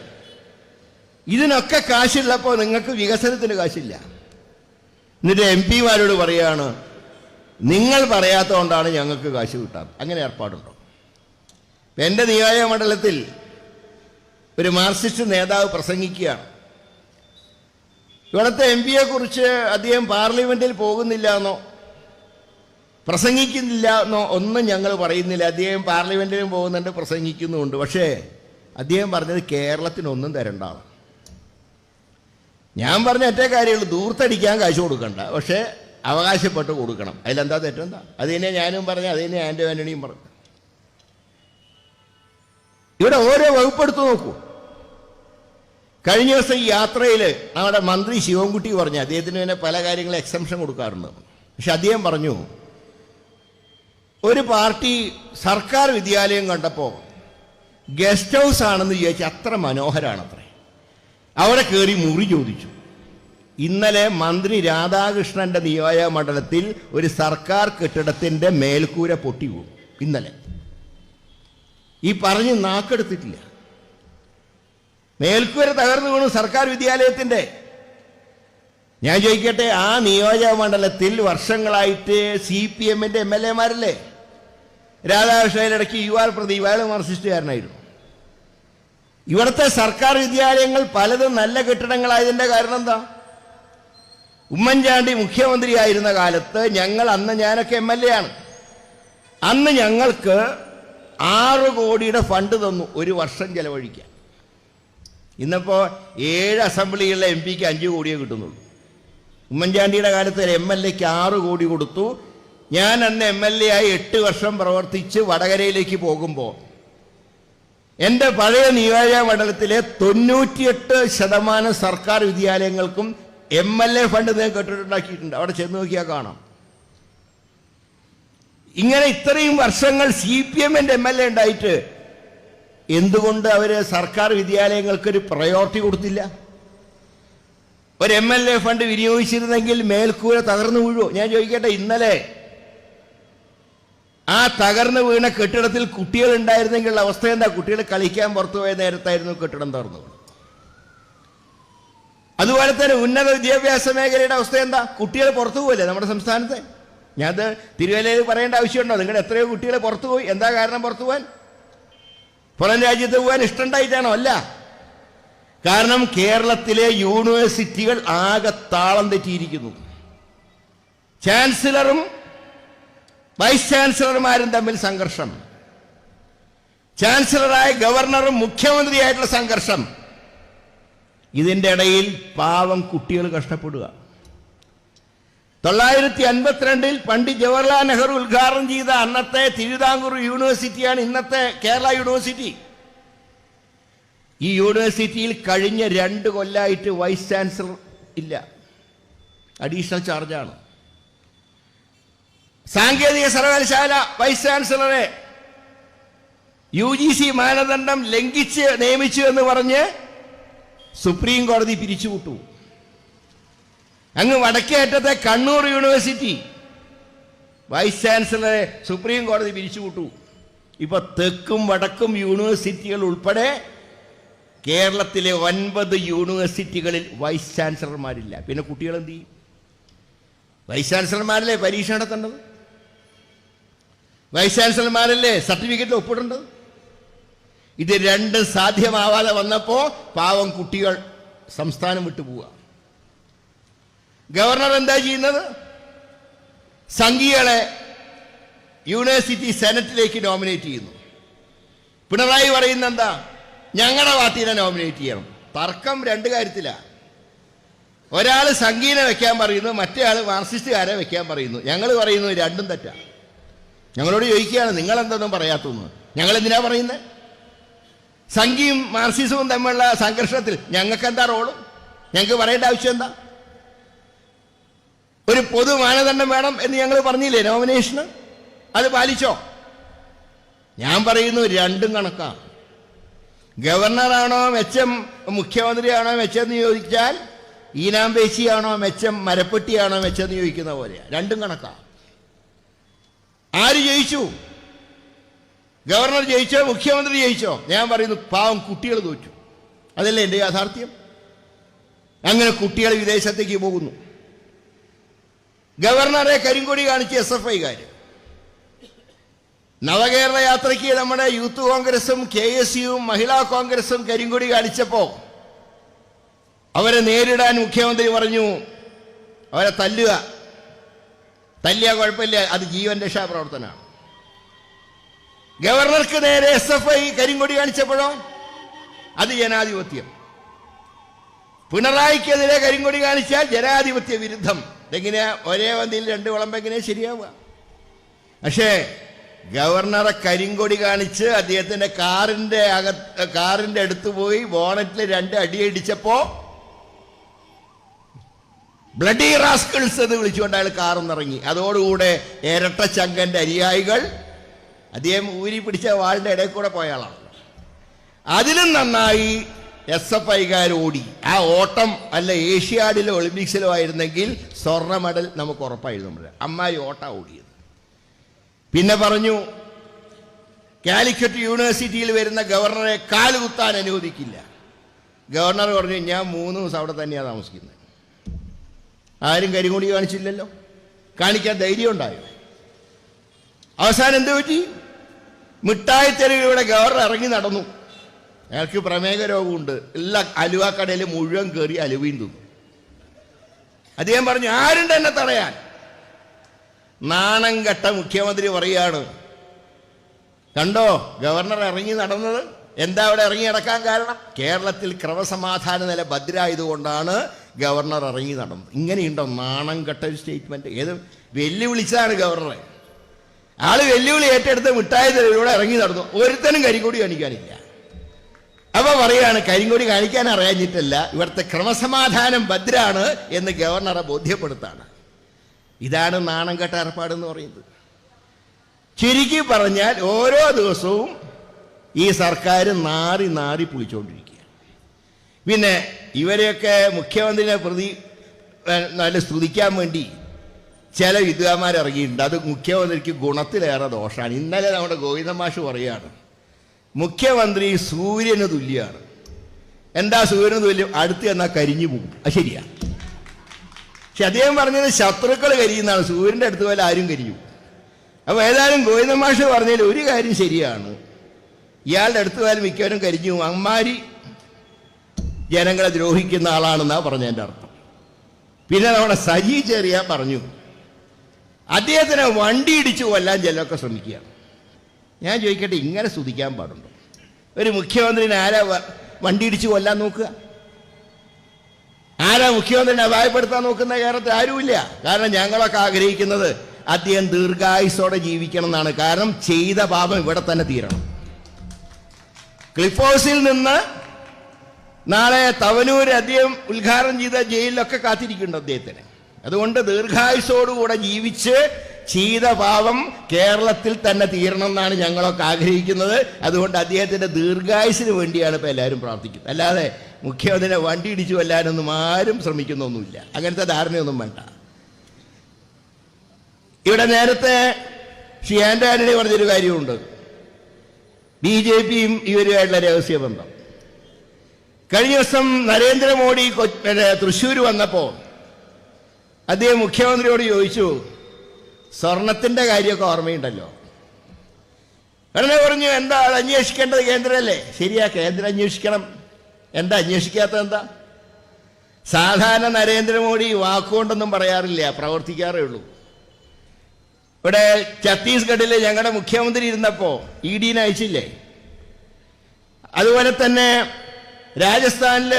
ഇതിനൊക്കെ കാശുള്ളപ്പോൾ നിങ്ങൾക്ക് വികസനത്തിന് കാശില്ല. എന്നിട്ട് MPമാരോട് പറയുകയാണ് നിങ്ങൾ പറയാത്തതുകൊണ്ടാണ് ഞങ്ങൾക്ക് കാശ് കിട്ടാത്തത്. അങ്ങനെ ഏർപ്പാടുണ്ടോ? എൻ്റെ നിയോജക മണ്ഡലത്തിൽ ഒരു മാർക്സിസ്റ്റ് നേതാവ് പ്രസംഗിക്കുകയാണ്. ഇവിടുത്തെ MP കുറിച്ച് അദ്ദേഹം പാർലമെന്റിൽ പോകുന്നില്ല എന്നോ പ്രസംഗിക്കുന്നില്ല എന്നോ ഒന്നും ഞങ്ങൾ പറയുന്നില്ല. അദ്ദേഹം പാർലമെന്റിലും പോകുന്നുണ്ട്, പ്രസംഗിക്കുന്നുമുണ്ട്. പക്ഷേ അദ്ദേഹം പറഞ്ഞത് കേരളത്തിനൊന്നും തരണ്ടാണ്. ഞാൻ പറഞ്ഞ ഒറ്റ കാര്യമുള്ളൂ, ദൂർത്തടിക്കാൻ കാശ് കൊടുക്കണ്ട, പക്ഷേ അവകാശപ്പെട്ട് കൊടുക്കണം. അതിലെന്താ തെറ്റെന്താ? അത് തന്നെ ഞാനും പറഞ്ഞു, അത് തന്നെ ആൻ്റോ ആൻ്റണിയും പറഞ്ഞു. ഇവിടെ ഓരോ വകുപ്പെടുത്തു നോക്കൂ. കഴിഞ്ഞ ദിവസം ഈ യാത്രയിൽ നമ്മുടെ മന്ത്രി ശിവൻകുട്ടി പറഞ്ഞു, അദ്ദേഹത്തിന് തന്നെ പല കാര്യങ്ങളും എക്സംഷൻ കൊടുക്കാറുണ്ട്. പക്ഷെ അദ്ദേഹം പറഞ്ഞു, ഒരു പാർട്ടി സർക്കാർ വിദ്യാലയം കണ്ടപ്പോൾ ഗസ്റ്റ് ഹൗസ് ആണെന്ന് വിചാരിച്ച് അത്ര മനോഹരാണത്രേ, അവിടെ കയറി മുറി ചോദിച്ചു. ഇന്നലെ മന്ത്രി രാധാകൃഷ്ണന്റെ നിയോജക മണ്ഡലത്തിൽ ഒരു സർക്കാർ കെട്ടിടത്തിന്റെ മേൽക്കൂര പൊട്ടി വീണു. ഇന്നലെ ഈ പറഞ്ഞ് നാക്കെടുത്തിട്ടില്ല, മേൽക്കൂര തകർന്നു വീണു സർക്കാർ വിദ്യാലയത്തിന്റെ. ഞാൻ ചോദിക്കട്ടെ, ആ നിയോജക മണ്ഡലത്തിൽ വർഷങ്ങളായിട്ട് CPMന്റെ MLA മാരല്ലേ? രാധാകൃഷ്ണയിലിടയ്ക്ക് UR പ്രദീപ്, അയാൾ മാർക്സിസ്റ്റുകാരനായിരുന്നു. ഇവിടുത്തെ സർക്കാർ വിദ്യാലയങ്ങൾ പലതും നല്ല കെട്ടിടങ്ങളായതിൻ്റെ കാരണം എന്താ? ഉമ്മൻചാണ്ടി മുഖ്യമന്ത്രിയായിരുന്ന കാലത്ത് ഞാനൊക്കെ MLA ആണ്, അന്ന് ഞങ്ങൾക്ക് 6 കോടിയുടെ ഫണ്ട് തന്നു ഒരു വർഷം ചെലവഴിക്കാൻ. ഇന്നിപ്പോൾ 7 അസംബ്ലികളിലെ MP-ക്ക് 5 കോടിയേ കിട്ടുന്നുള്ളൂ. ഉമ്മൻചാണ്ടിയുടെ കാലത്ത് ഒരു MLA-ക്ക് 6 കോടി കൊടുത്തു. ഞാൻ അന്ന് MLA ആയി 8 വർഷം പ്രവർത്തിച്ച് വടകരയിലേക്ക് പോകുമ്പോൾ എൻ്റെ പഴയ നിയോജക മണ്ഡലത്തിലെ 98% സർക്കാർ വിദ്യാലയങ്ങൾക്കും MLA ഫണ്ട് ഞാൻ കെട്ടിട്ടുണ്ടാക്കിയിട്ടുണ്ട്. അവിടെ ചെന്ന് നോക്കിയാൽ കാണാം. ഇങ്ങനെ ഇത്രയും വർഷങ്ങൾ CPMന്റെ MLA ഉണ്ടായിട്ട് എന്തുകൊണ്ട് അവർ സർക്കാർ വിദ്യാലയങ്ങൾക്കൊരു പ്രയോറിറ്റി കൊടുത്തില്ല? ഒരു MLA ഫണ്ട് വിനിയോഗിച്ചിരുന്നെങ്കിൽ മേൽക്കൂര തകർന്നു വീഴുമോ? ഞാൻ ചോദിക്കട്ടെ, ഇന്നലെ ആ തകർന്നു വീണ കെട്ടിടത്തിൽ കുട്ടികൾ ഉണ്ടായിരുന്നെങ്കിലുള്ള അവസ്ഥ എന്താ? കുട്ടികൾ കളിക്കാൻ പുറത്തുപോയ നേരത്തായിരുന്നു കെട്ടിടം തകർന്നു. അതുപോലെ തന്നെ ഉന്നത വിദ്യാഭ്യാസ മേഖലയുടെ അവസ്ഥ എന്താ? കുട്ടികൾ പുറത്തു പോയില്ലേ നമ്മുടെ സംസ്ഥാനത്തെ? ഞാനത് തിരുവല്ലയിൽ പറയേണ്ട ആവശ്യമുണ്ടോ? നിങ്ങളുടെ എത്രയോ കുട്ടികൾ പുറത്തു പോയി. എന്താ കാരണം പുറത്തു പോകാൻ? പുറം രാജ്യത്ത് പോകാൻ ഇഷ്ടമുണ്ടായിട്ടാണോ? അല്ല. കാരണം കേരളത്തിലെ യൂണിവേഴ്സിറ്റികൾ ആകെ താളം തെറ്റിയിരിക്കുന്നു. ചാൻസലറും വൈസ് ചാൻസലർമാരും തമ്മിൽ സംഘർഷം, ചാൻസലറായ ഗവർണറും മുഖ്യമന്ത്രിയായിട്ടുള്ള സംഘർഷം. ഇതിൻ്റെ ഇടയിൽ പാവം കുട്ടികൾ കഷ്ടപ്പെടുക. 1952 പണ്ഡിറ്റ് ജവഹർലാൽ നെഹ്റു ഉദ്ഘാടനം ചെയ്ത അന്നത്തെ തിരുവിതാംകൂർ യൂണിവേഴ്സിറ്റിയാണ് ഇന്നത്തെ കേരള യൂണിവേഴ്സിറ്റി. ഈ യൂണിവേഴ്സിറ്റിയിൽ കഴിഞ്ഞ 2 കൊല്ലമായിട്ട് വൈസ് ചാൻസലർ ഇല്ല, അഡീഷണൽ ചാർജാണ്. സാങ്കേതിക സർവകലാശാല വൈസ് ചാൻസലറെ UGC മാനദണ്ഡം ലംഘിച്ച് നിയമിച്ചു എന്ന് പറഞ്ഞ് സുപ്രീം കോടതി പിരിച്ചുവിട്ടു. അങ്ങ് വടക്കേറ്റത്തെ കണ്ണൂർ യൂണിവേഴ്സിറ്റി വൈസ് ചാൻസലറെ സുപ്രീം കോടതി പിരിച്ചുവിട്ടു. ഇപ്പൊ തെക്കും വടക്കും യൂണിവേഴ്സിറ്റികൾ ഉൾപ്പെടെ കേരളത്തിലെ 9 യൂണിവേഴ്സിറ്റികളിൽ വൈസ് ചാൻസലർമാരില്ല. പിന്നെ കുട്ടികൾ എന്ത് ചെയ്യും? വൈസ് ചാൻസലർമാരല്ലേ പരീക്ഷ നടത്തേണ്ടത്? വൈസ് ചാൻസലർമാരല്ലേ സർട്ടിഫിക്കറ്റിൽ ഒപ്പിടേണ്ടത്? ഇത് രണ്ടും സാധ്യമാവാതെ വന്നപ്പോൾ പാവം കുട്ടികൾ സംസ്ഥാനം വിട്ടുപോവുക. ഗവർണർ എന്താ ചെയ്യുന്നത്? സംഘികളെ യൂണിവേഴ്സിറ്റി സെനറ്റിലേക്ക് നോമിനേറ്റ് ചെയ്യുന്നു. പിണറായി പറയുന്ന എന്താ? ഞങ്ങളുടെ പാർട്ടീനെ നോമിനേറ്റ് ചെയ്യണം. തർക്കം 2 കാര്യത്തിലാണ്. ഒരാൾ സംഘീനെ വെക്കാൻ പറയുന്നു, മറ്റേ ആൾ മാർക്സിസ്റ്റുകാരെ വെക്കാൻ പറയുന്നു. ഞങ്ങൾ പറയുന്നു രണ്ടും തെറ്റാണ്. ഞങ്ങളോട് ചോദിക്കുകയാണ്, നിങ്ങളെന്തൊന്നും പറയാത്തൊന്നും. ഞങ്ങളെന്തിനാ പറയുന്നത്? സംഘിയും മാർക്സിസവും തമ്മിലുള്ള സംഘർഷത്തിൽ ഞങ്ങൾക്ക് എന്താ റോള്? ഞങ്ങൾക്ക് പറയേണ്ട ആവശ്യം എന്താ? ഒരു പൊതു മാനദണ്ഡം വേണം എന്ന് ഞങ്ങൾ പറഞ്ഞില്ലേ നോമിനേഷന്? അത് പാലിച്ചോ? ഞാൻ പറയുന്നു രണ്ടും കണക്കാണ്. ഗവർണറാണോ മെച്ചം, മുഖ്യമന്ത്രിയാണോ മെച്ചെന്ന് ചോദിച്ചാൽ ഈനാമ്പേശിയാണോ മെച്ചം, മരപ്പെട്ടിയാണോ മെച്ചെന്ന് ചോദിക്കുന്ന പോലെയാണ്. രണ്ടും കണക്കാണ്. ആര് ജയിച്ചു? ഗവർണർ ജയിച്ചോ മുഖ്യമന്ത്രി ജയിച്ചോ? ഞാൻ പറയുന്നു പാവം കുട്ടികൾ തോറ്റു. അതല്ലേ എൻ്റെ യാഥാർത്ഥ്യം? അങ്ങനെ കുട്ടികൾ വിദേശത്തേക്ക് പോകുന്നു. ഗവർണറെ കരിങ്കൊടി കാണിച്ച് SFI-കാർ. നവകേരള യാത്രയ്ക്ക് നമ്മുടെ യൂത്ത് കോൺഗ്രസും KSUവും മഹിളാ കോൺഗ്രസും കരിങ്കൊടി കാണിച്ചപ്പോൾ അവരെ നേരിടാൻ മുഖ്യമന്ത്രി പറഞ്ഞു അവരെ തല്ലിയ കുഴപ്പമില്ല, അത് ജീവൻ രക്ഷാ പ്രവർത്തനമാണ്. ഗവർണർക്ക് നേരെ SFI കരിങ്കൊടി കാണിച്ചപ്പോഴോ അത് ജനാധിപത്യം. പിണറായിക്കെതിരെ കരിങ്കൊടി കാണിച്ചാൽ ജനാധിപത്യ വിരുദ്ധം. ഇതെങ്ങനെയാ ഒരേ വന്തിയിൽ രണ്ട് വിളമ്പെങ്ങനെയാ ശരിയാവുക? പക്ഷേ ഗവർണറെ കരിങ്കൊടി കാണിച്ച് അദ്ദേഹത്തിന്റെ കാറിന്റെ അടുത്ത് പോയി ബോണറ്റിൽ 2 അടിയടിച്ചപ്പോ ബ്ലഡി റാസ്കിൾസ് എന്ന് വിളിച്ചുകൊണ്ട് അയാൾ കാറിന്നിറങ്ങി. അതോടുകൂടെ ഇരട്ടച്ചങ്കന്റെ അനുയായികൾ അദ്ദേഹം ഊരി പിടിച്ച വാളിന്റെ ഇടയിൽ കൂടെ പോയ ആളാണ്. അതിലും നന്നായി SFIക്കാർ ഓടി. ആ ഓട്ടം അല്ല ഏഷ്യാഡിലോ ഒളിമ്പിക്സിലോ ആയിരുന്നെങ്കിൽ സ്വർണ്ണ മെഡൽ നമുക്ക് ഉറപ്പായിരുന്നു. അമ്മായി ഓട്ട ഓടിയത്. പിന്നെ പറഞ്ഞു കാലിക്കറ്റ് യൂണിവേഴ്സിറ്റിയിൽ വരുന്ന ഗവർണറെ കാലുകുത്താൻ അനുവദിക്കില്ല. ഗവർണർ പറഞ്ഞു ഞാൻ 3 ദിവസം അവിടെ തന്നെയാണ് താമസിക്കുന്നത്. ആരും കരിങ്കൊടി കാണിച്ചില്ലല്ലോ, കാണിക്കാൻ ധൈര്യം ഉണ്ടായോ? അവസാനം എന്ത് പറ്റി? മിഠായി തെരുവിലൂടെ ഗവർണർ ഇറങ്ങി നടന്നു. അയാൾക്ക് പ്രമേഹ രോഗമുണ്ട്. എല്ലാ അലുവക്കടയിൽ മുഴുവൻ കയറി അലുവയും തിന്നു. അദ്ദേഹം പറഞ്ഞു ആരുണ്ട് എന്നെ തടയാൻ? നാണം കെട്ട മുഖ്യമന്ത്രി പറയാണ് കണ്ടോ ഗവർണർ ഇറങ്ങി നടന്നത്. എന്താ അവിടെ ഇറങ്ങി നടക്കാൻ കാരണം? കേരളത്തിൽ ക്രമസമാധാന നില ഭദ്രായതുകൊണ്ടാണ് ഗവർണർ ഇറങ്ങി നടന്നത്. ഇങ്ങനെയുണ്ടോ നാണം കെട്ട ഒരു സ്റ്റേറ്റ്മെന്റ്? ഏത് വെല്ലുവിളിച്ചതാണ് ഗവർണറെ. ആള് വെല്ലുവിളി ഏറ്റെടുത്ത് മിഠായി തെരുവിലൂടെ ഇറങ്ങി നടന്നു. ഒരുത്തനും കരിങ്കൊടി കാണിക്കാനില്ല. അപ്പൊ പറയാണ് കരിങ്കൊടി കാണിക്കാൻ അറിയാഞ്ഞിട്ടല്ല, ഇവിടുത്തെ ക്രമസമാധാനം ഭദ്രാണ് എന്ന് ഗവർണറെ ബോധ്യപ്പെടുത്താണ്. ഇതാണ് നാണം കെട്ട ഏർപ്പാടെന്ന് പറയുന്നത്. ചുരുക്കി പറഞ്ഞാൽ ഓരോ ദിവസവും ഈ സർക്കാർ നാറി പുളിച്ചുകൊണ്ടിരിക്കുക. പിന്നെ ഇവരെയൊക്കെ മുഖ്യമന്ത്രിനെ നല്ല സ്തുതിക്കാൻ വേണ്ടി ചില വിദ്വാന്മാരിറങ്ങിയിട്ടുണ്ട്. അത് മുഖ്യമന്ത്രിക്ക് ഗുണത്തിലേറെ ദോഷമാണ്. ഇന്നലെ നമ്മുടെ ഗോവിന്ദൻ മാഷ് പറയുകയാണ് മുഖ്യമന്ത്രി സൂര്യന് തുല്യമാണ്. എന്താ സൂര്യന് തുല്യം? അടുത്ത് എന്നാൽ കരിഞ്ഞു പോകും. അത് ശരിയാ. പക്ഷെ അദ്ദേഹം പറഞ്ഞത് ശത്രുക്കൾ കരിയുന്നതാണ്. സൂര്യൻ്റെ അടുത്ത് പോലെ ആരും കരിയും. അപ്പോൾ ഏതായാലും ഗോവിന്ദൻ മാഷ് പറഞ്ഞതിൽ ഒരു കാര്യം ശരിയാണ്. ഇയാളുടെ അടുത്ത് പോയാലും മിക്കവരും കരിഞ്ഞു. അമ്മാരി ജനങ്ങളെ ദ്രോഹിക്കുന്ന ആളാണെന്നാണ് പറഞ്ഞതിൻ്റെ അർത്ഥം. പിന്നെ നമ്മുടെ സജി ചെറിയാൻ പറഞ്ഞു അദ്ദേഹത്തിനെ വണ്ടി ഇടിച്ചു കൊല്ലാൻ ചിലരൊക്കെ ശ്രമിക്കുകയാണ്. ഞാൻ ചോദിക്കട്ടെ, ഇങ്ങനെ സ്തുതിക്കാൻ പാടുണ്ടോ? ഒരു മുഖ്യമന്ത്രിനെ ആരാ വണ്ടി ഇടിച്ചു കൊല്ലാൻ നോക്കുക? ആരാ മുഖ്യമന്ത്രിനെ അപായപ്പെടുത്താൻ നോക്കുന്ന? കേരളത്തിൽ ആരുമില്ല. കാരണം ഞങ്ങളൊക്കെ ആഗ്രഹിക്കുന്നത് അദ്ദേഹം ദീർഘായുസോടെ ജീവിക്കണം എന്നാണ്. കാരണം ചെയ്ത പാപം ഇവിടെ തന്നെ തീരണം. ക്ലിഫ് ഹൗസിൽ നിന്ന് നാളെ തവനൂര് അദ്ദേഹം ഉദ്ഘാടനം ചെയ്ത ജയിലിലൊക്കെ കാത്തിരിക്കുന്നുണ്ട് അദ്ദേഹത്തിന്. അതുകൊണ്ട് ദീർഘായുസോടുകൂടെ ജീവിച്ച് ചെയ്ത പാപം കേരളത്തിൽ തന്നെ തീരണം എന്നാണ് ഞങ്ങളൊക്കെ ആഗ്രഹിക്കുന്നത്. അതുകൊണ്ട് അദ്ദേഹത്തിന്റെ ദീർഘായുസിന് വേണ്ടിയാണ് ഇപ്പോൾ എല്ലാവരും പ്രാർത്ഥിക്കുന്നത്. അല്ലാതെ മുഖ്യമന്ത്രിനെ വണ്ടി ഇടിച്ചു കൊല്ലാനൊന്നും ആരും ശ്രമിക്കുന്നൊന്നുമില്ല. അങ്ങനത്തെ ധാരണയൊന്നും വേണ്ട. ഇവിടെ നേരത്തെ ശ്രീ ആന്റണി പറഞ്ഞൊരു കാര്യമുണ്ട്. BJPയും ഇവരുമായിട്ടുള്ള രഹസ്യബന്ധം. കഴിഞ്ഞ ദിവസം നരേന്ദ്രമോദി തൃശ്ശൂർ വന്നപ്പോൾ അദ്ദേഹം മുഖ്യമന്ത്രിയോട് ചോദിച്ചു സ്വർണത്തിന്റെ കാര്യമൊക്കെ ഓർമ്മയുണ്ടല്ലോ. ഉടനെ പറഞ്ഞു എന്താ അത് അന്വേഷിക്കേണ്ടത് കേന്ദ്രമല്ലേ? ശരിയാ, കേന്ദ്രം അന്വേഷിക്കണം. എന്താ അന്വേഷിക്കാത്തത്? എന്താ? സാധാരണ നരേന്ദ്രമോദി വാക്കുകൊണ്ടൊന്നും പറയാറില്ല, പ്രവർത്തിക്കാറേ ഉള്ളൂ. ഇവിടെ ഛത്തീസ്ഗഡിൽ ഞങ്ങളുടെ മുഖ്യമന്ത്രി ഇരുന്നപ്പോൾ EDനെ അയച്ചില്ലേ? അതുപോലെ തന്നെ രാജസ്ഥാനിൽ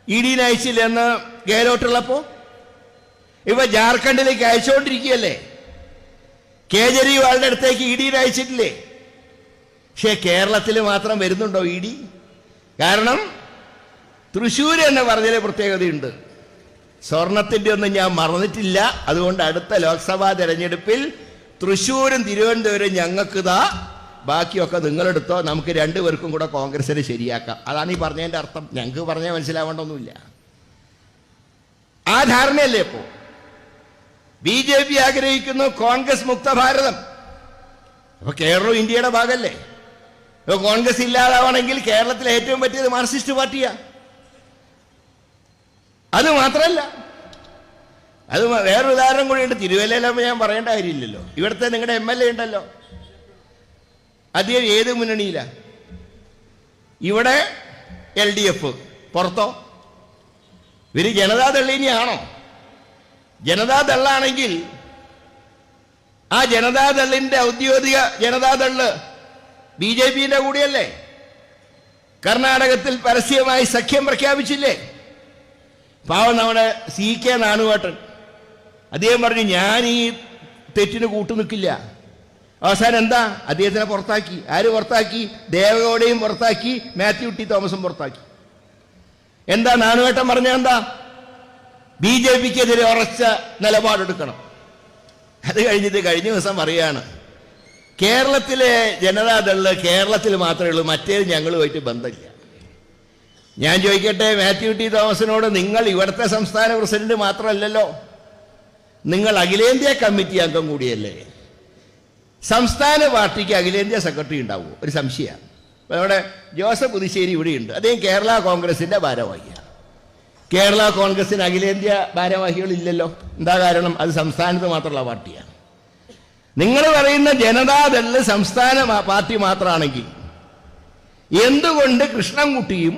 EDനെ അയച്ചില്ലേ എന്ന് ഗെഹ്ലോട്ടുള്ളപ്പോൾ? ഇപ്പൊ ജാർഖണ്ഡിലേക്ക് അയച്ചുകൊണ്ടിരിക്കുകയല്ലേ? കേജ്രിവാളിന്റെ അടുത്തേക്ക് EDനെ അയച്ചിട്ടില്ലേ? പക്ഷെ കേരളത്തിൽ മാത്രം വരുന്നുണ്ടോ ED? കാരണം തൃശ്ശൂർ എന്ന് പറഞ്ഞതിൽ പ്രത്യേകതയുണ്ട്. സ്വർണത്തിൻ്റെ ഒന്നും ഞാൻ മറന്നിട്ടില്ല. അതുകൊണ്ട് അടുത്ത ലോക്സഭാ തെരഞ്ഞെടുപ്പിൽ തൃശ്ശൂരും തിരുവനന്തപുരം ഞങ്ങൾക്കിതാ, ബാക്കിയൊക്കെ നിങ്ങളെടുത്തോ, നമുക്ക് 2 പേർക്കും കൂടെ കോൺഗ്രസിനെ ശരിയാക്കാം. അതാണ് ഈ പറഞ്ഞതിൻ്റെ അർത്ഥം. ഞങ്ങൾക്ക് പറഞ്ഞാൽ മനസ്സിലാവേണ്ടൊന്നുമില്ല. ആ ധാരണയല്ലേ ഇപ്പോൾ BJP ആഗ്രഹിക്കുന്നു കോൺഗ്രസ് മുക്ത ഭാരതം. അപ്പൊ കേരളം ഇന്ത്യയുടെ ഭാഗമല്ലേ? ഇപ്പൊ കോൺഗ്രസ് ഇല്ലാതാവണമെങ്കിൽ കേരളത്തിലെ ഏറ്റവും പറ്റിയത് മാർക്സിസ്റ്റ് പാർട്ടിയാ. അത് മാത്രമല്ല, അത് വേറൊരു ഉദാഹരണം കൂടിയുണ്ട്. തിരുവല്ലയിലാകുമ്പോൾ ഞാൻ പറയേണ്ട കാര്യമില്ലല്ലോ. ഇവിടുത്തെ നിങ്ങളുടെ MLA ഉണ്ടല്ലോ, അദ്ദേഹം ഏത് മുന്നണിയിലാണ്? ഇവിടെ LDF, പുറത്തോ? ഇവര് ജനതാദളിനെയാണോ? ജനതാദളാണെങ്കിൽ ആ ജനതാദളിന്റെ ഔദ്യോഗിക ജനതാദള് BJPയുടെ കൂടെയല്ലേ? കർണാടകത്തിൽ പരസ്യമായി സഖ്യം പ്രഖ്യാപിച്ചില്ലേ? പാവം നമ്മുടെ CK നാണുവേട്ടൻ അദ്ദേഹം പറഞ്ഞു, ഞാൻ ഈ തെറ്റിന് കൂട്ടുനിൽക്കില്ല. അവസാനം എന്താ? അദ്ദേഹത്തിനെ പുറത്താക്കി. ആര് പുറത്താക്കി? ദേവഗൌഡയും പുറത്താക്കി, മാത്യു ടി തോമസും പുറത്താക്കി. എന്താ നാണുവേട്ടൻ പറഞ്ഞ? എന്താ? BJPക്കെതിരെ ഉറച്ച നിലപാടെടുക്കണം. അത് കഴിഞ്ഞിട്ട് കഴിഞ്ഞ ദിവസം പറയാണ്, കേരളത്തിലെ ജനതാദള് കേരളത്തിൽ മാത്രമേ ഉള്ളൂ, മറ്റേത് ഞങ്ങളുമായിട്ട് ബന്ധമില്ല. ഞാൻ ചോദിക്കട്ടെ മാത്യു ടി തോമസിനോട്, നിങ്ങൾ ഇവിടുത്തെ സംസ്ഥാന പ്രസിഡന്റ് മാത്രമല്ലല്ലോ, നിങ്ങൾ അഖിലേന്ത്യാ കമ്മിറ്റി അംഗം കൂടിയല്ലേ? സംസ്ഥാന പാർട്ടിക്ക് അഖിലേന്ത്യാ സെക്രട്ടറി ഉണ്ടാവുമോ? ഒരു സംശയമാണ്. നമ്മുടെ ജോസഫ് പുതുശ്ശേരി ഇവിടെയുണ്ട്, അദ്ദേഹം കേരള കോൺഗ്രസിന്റെ ഭാരവാഹിയാണ്. കേരള കോൺഗ്രസിന് അഖിലേന്ത്യാ ഭാരവാഹികളില്ലല്ലോ. എന്താ കാരണം? അത് സംസ്ഥാനത്ത് മാത്രമുള്ള പാർട്ടിയാണ്. നിങ്ങൾ പറയുന്ന ജനതാദള് സംസ്ഥാന പാർട്ടി മാത്രമാണെങ്കിൽ എന്തുകൊണ്ട് കൃഷ്ണൻകുട്ടിയും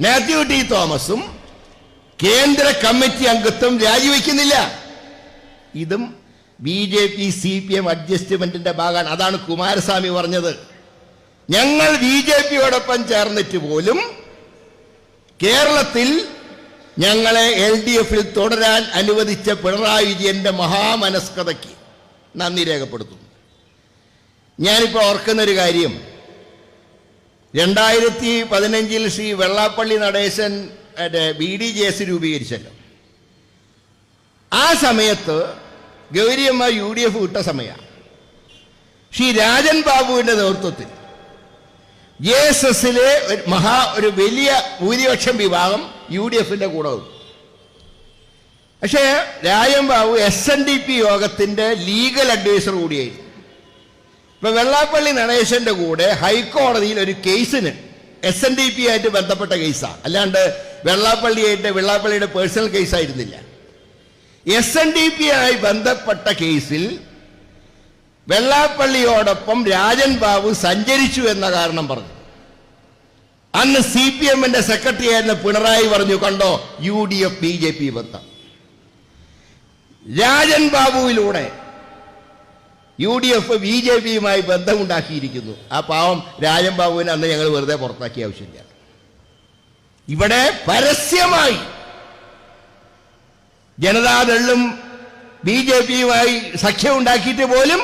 മാത്യു ടി തോമസും കേന്ദ്ര കമ്മിറ്റി അംഗത്വം രാജിവെക്കുന്നില്ല? ഇതും BJP CPM അഡ്ജസ്റ്റ്മെന്റിന്റെ ഭാഗമാണ്. അതാണ് കുമാരസ്വാമി പറഞ്ഞത്, ഞങ്ങൾ BJPയോടൊപ്പം ചേർന്നിട്ട് പോലും കേരളത്തിൽ ഞങ്ങളെ LDFൽ തുടരാൻ അനുവദിച്ച പിണറായി വിജയന്റെ മഹാമനസ്കതയ്ക്ക് നന്ദി രേഖപ്പെടുത്തുന്നു. ഞാനിപ്പോൾ ഓർക്കുന്നൊരു കാര്യം, 2015 ശ്രീ വെള്ളാപ്പള്ളി നടേശൻ BDJS രൂപീകരിച്ചല്ലോ. ആ സമയത്ത് ഗൗരിയമ്മ UDF വിട്ട സമയമാണ്. ശ്രീ രാജൻ ബാബുവിന്റെ നേതൃത്വത്തിൽ JSSലെ ഒരു വലിയ ഭൂരിപക്ഷം വിഭാഗം UDFന്റെ കൂടെ വന്നു. പക്ഷേ രാജൻ ബാബു SNDP യോഗത്തിന്റെ ലീഗൽ അഡ്വൈസർ കൂടിയായിരുന്നു. ഇപ്പൊ വെള്ളാപ്പള്ളി നടേശന്റെ കൂടെ ഹൈക്കോടതിയിൽ ഒരു കേസിന് SNDP ആയിട്ട് ബന്ധപ്പെട്ട കേസാണ്, അല്ലാണ്ട് വെള്ളാപ്പള്ളിയുടെ പേഴ്സണൽ കേസായിരുന്നില്ല. SNDP ആയി ബന്ധപ്പെട്ട കേസിൽ വെള്ളാപ്പള്ളിയോടൊപ്പം രാജൻ ബാബു സഞ്ചരിച്ചു എന്ന കാരണം പറഞ്ഞു. അന്ന് CPMന്റെ സെക്രട്ടറി ആയിരുന്ന പിണറായി പറഞ്ഞു, കണ്ടോ UDF BJP ബന്ധം. രാജൻ ബാബുവിലൂടെ UDF BJPയുമായി ബന്ധമുണ്ടാക്കിയിരിക്കുന്നു. ആ പാവം രാജൻ ബാബുവിനെ അന്ന് ഞങ്ങൾ വെറുതെ പുറത്താക്കിയ ആവശ്യമില്ല. ഇവിടെ പരസ്യമായി ജനതാദളും BJPയുമായി സഖ്യം ഉണ്ടാക്കിയിട്ട് പോലും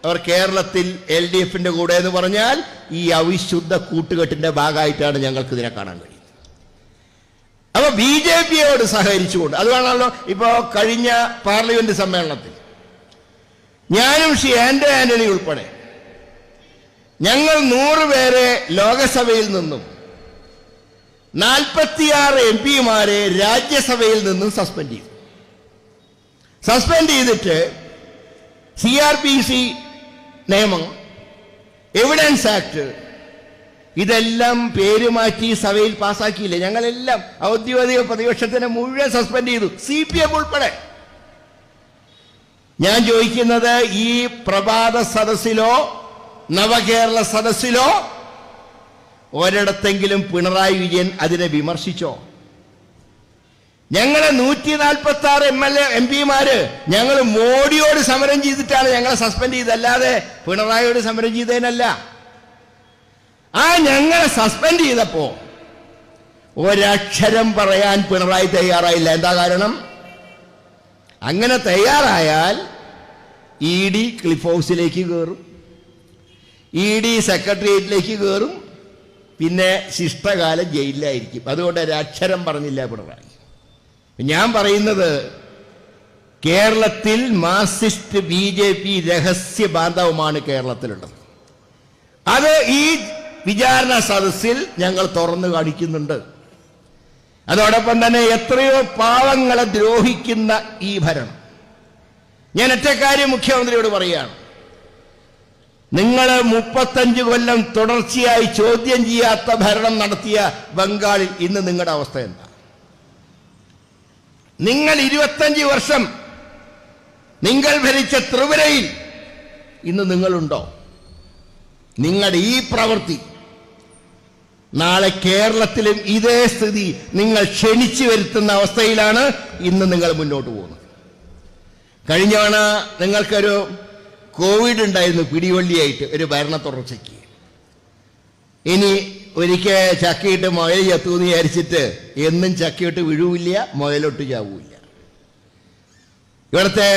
അവർ കേരളത്തിൽ LDFന്റെ കൂടെ എന്ന് പറഞ്ഞാൽ ഈ അവിശുദ്ധ കൂട്ടുകെട്ടിന്റെ ഭാഗമായിട്ടാണ് ഞങ്ങൾക്ക് ഇതിനെ കാണാൻ കഴിയുന്നത്. അപ്പൊ BJPയോട് സഹകരിച്ചുകൊണ്ട്, അതുകൊണ്ടാണല്ലോ ഇപ്പോ കഴിഞ്ഞ പാർലമെന്റ് സമ്മേളനത്തിൽ ഞാനും ശ്രീ ആന്റണി ഉൾപ്പെടെ ഞങ്ങൾ 100 പേരെ ലോകസഭയിൽ നിന്നും 46 MPമാരെ രാജ്യസഭയിൽ നിന്നും സസ്പെൻഡ് ചെയ്തിട്ട് CRPC നിയമം, എവിഡൻസ് ആക്ട്, ഇതെല്ലാം പേരുമാറ്റി സഭയിൽ പാസ്സാക്കിയില്ലേ? ഞങ്ങളെല്ലാം ഔദ്യോഗിക പ്രതിപക്ഷത്തിനെ മുഴുവൻ സസ്പെൻഡ് ചെയ്തു, CPM ഉൾപ്പെടെ. ഞാൻ ചോദിക്കുന്നത്, ഈ പ്രഭാത സദസ്സിലോ നവകേരള സദസ്സിലോ ഒരിടത്തെങ്കിലും പിണറായി വിജയൻ അതിനെ വിമർശിച്ചോ? ഞങ്ങളെ 146 MPമാര് ഞങ്ങൾ മോഡിയോട് സമരം ചെയ്തിട്ടാണ് ഞങ്ങളെ സസ്പെൻഡ് ചെയ്തല്ലാതെ പിണറായിയോട് സമരം ചെയ്തതിനല്ല. ആ ഞങ്ങളെ സസ്പെൻഡ് ചെയ്തപ്പോ ഒരക്ഷരം പറയാൻ പിണറായി തയ്യാറായില്ല. എന്താ കാരണം? അങ്ങനെ തയ്യാറായാൽ ED ക്ലിഫ് ഹൗസിലേക്ക് കയറും, ED സെക്രട്ടേറിയറ്റിലേക്ക് കയറും, പിന്നെ ശിഷ്ടകാലം ജയിലിലായിരിക്കും. അതുകൊണ്ട് ഒരക്ഷരം പറഞ്ഞില്ല പിണറായി. ഞാൻ പറയുന്നത്, കേരളത്തിൽ മാർക്സിസ്റ്റ് BJP രഹസ്യ ബാന്ധവമാണ് കേരളത്തിലുള്ളത്. അത് ഈ വിചാരണ സദസ്സിൽ ഞങ്ങൾ തുറന്നു കാണിക്കുന്നുണ്ട്. അതോടൊപ്പം തന്നെ എത്രയോ പാവങ്ങളെ ദ്രോഹിക്കുന്ന ഈ ഭരണം. ഞാൻ ഒറ്റ കാര്യം മുഖ്യമന്ത്രിയോട് പറയുകയാണ്, നിങ്ങൾ 35 കൊല്ലം തുടർച്ചയായി ചോദ്യം ചെയ്യാത്ത ഭരണം നടത്തിയ ബംഗാളിൽ ഇന്ന് നിങ്ങളുടെ അവസ്ഥ എന്താ? നിങ്ങൾ 25 വർഷം നിങ്ങൾ ഭരിച്ച ത്രിപുരയിൽ ഇന്ന് നിങ്ങളുണ്ടോ? നിങ്ങളുടെ ഈ പ്രവൃത്തി നാളെ കേരളത്തിലും ഇതേ സ്ഥിതി നിങ്ങൾ ക്ഷണിച്ചു വരുത്തുന്ന അവസ്ഥയിലാണ് ഇന്ന് നിങ്ങൾ മുന്നോട്ട് പോകുന്നത്. കഴിഞ്ഞ തവണ നിങ്ങൾക്കൊരു കോവിഡ് ഉണ്ടായിരുന്നു പിടിവള്ളിയായിട്ട് ഒരു ഭരണ തുടർച്ചയ്ക്ക്. ഇനി ഒരിക്കൽ ചക്കയിട്ട് മുയൽ ചത്തുവെന്ന് വിചാരിച്ചിട്ട് എന്നും ചക്കയിട്ട് വീഴുവില്ല, മുയലൊട്ട് ചാവില്ല. ഇവിടുത്തെ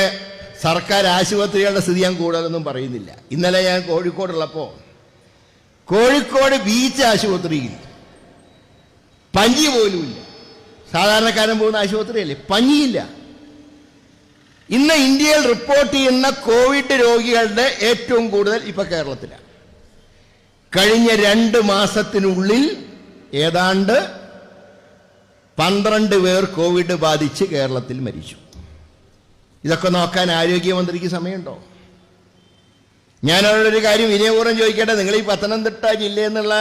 സർക്കാർ ആശുപത്രികളുടെ സ്ഥിതി ഞാൻ കൂടുതലൊന്നും പറയുന്നില്ല. ഇന്നലെ ഞാൻ കോഴിക്കോടുള്ളപ്പോൾ കോഴിക്കോട് ബീച്ച് ആശുപത്രിയിൽ പഞ്ഞി പോലുമില്ല. സാധാരണക്കാരൻ പോകുന്ന ആശുപത്രിയല്ലേ, പഞ്ഞിയില്ല. ഇന്ന് ഇന്ത്യയിൽ റിപ്പോർട്ട് ചെയ്യുന്ന കോവിഡ് രോഗികളുടെ ഏറ്റവും കൂടുതൽ ഇപ്പൊ കേരളത്തിലാണ്. കഴിഞ്ഞ 2 മാസത്തിനുള്ളിൽ ഏതാണ്ട് 12 പേർ കോവിഡ് ബാധിച്ച് കേരളത്തിൽ മരിച്ചു. ഇതൊക്കെ നോക്കാൻ ആരോഗ്യമന്ത്രിക്ക് സമയമുണ്ടോ? ഞാൻ അവരോടൊരു കാര്യം വിനയപൂർവ്വം ചോദിക്കട്ടെ, നിങ്ങൾ ഈ പത്തനംതിട്ട ജില്ലയിൽ നിന്നുള്ള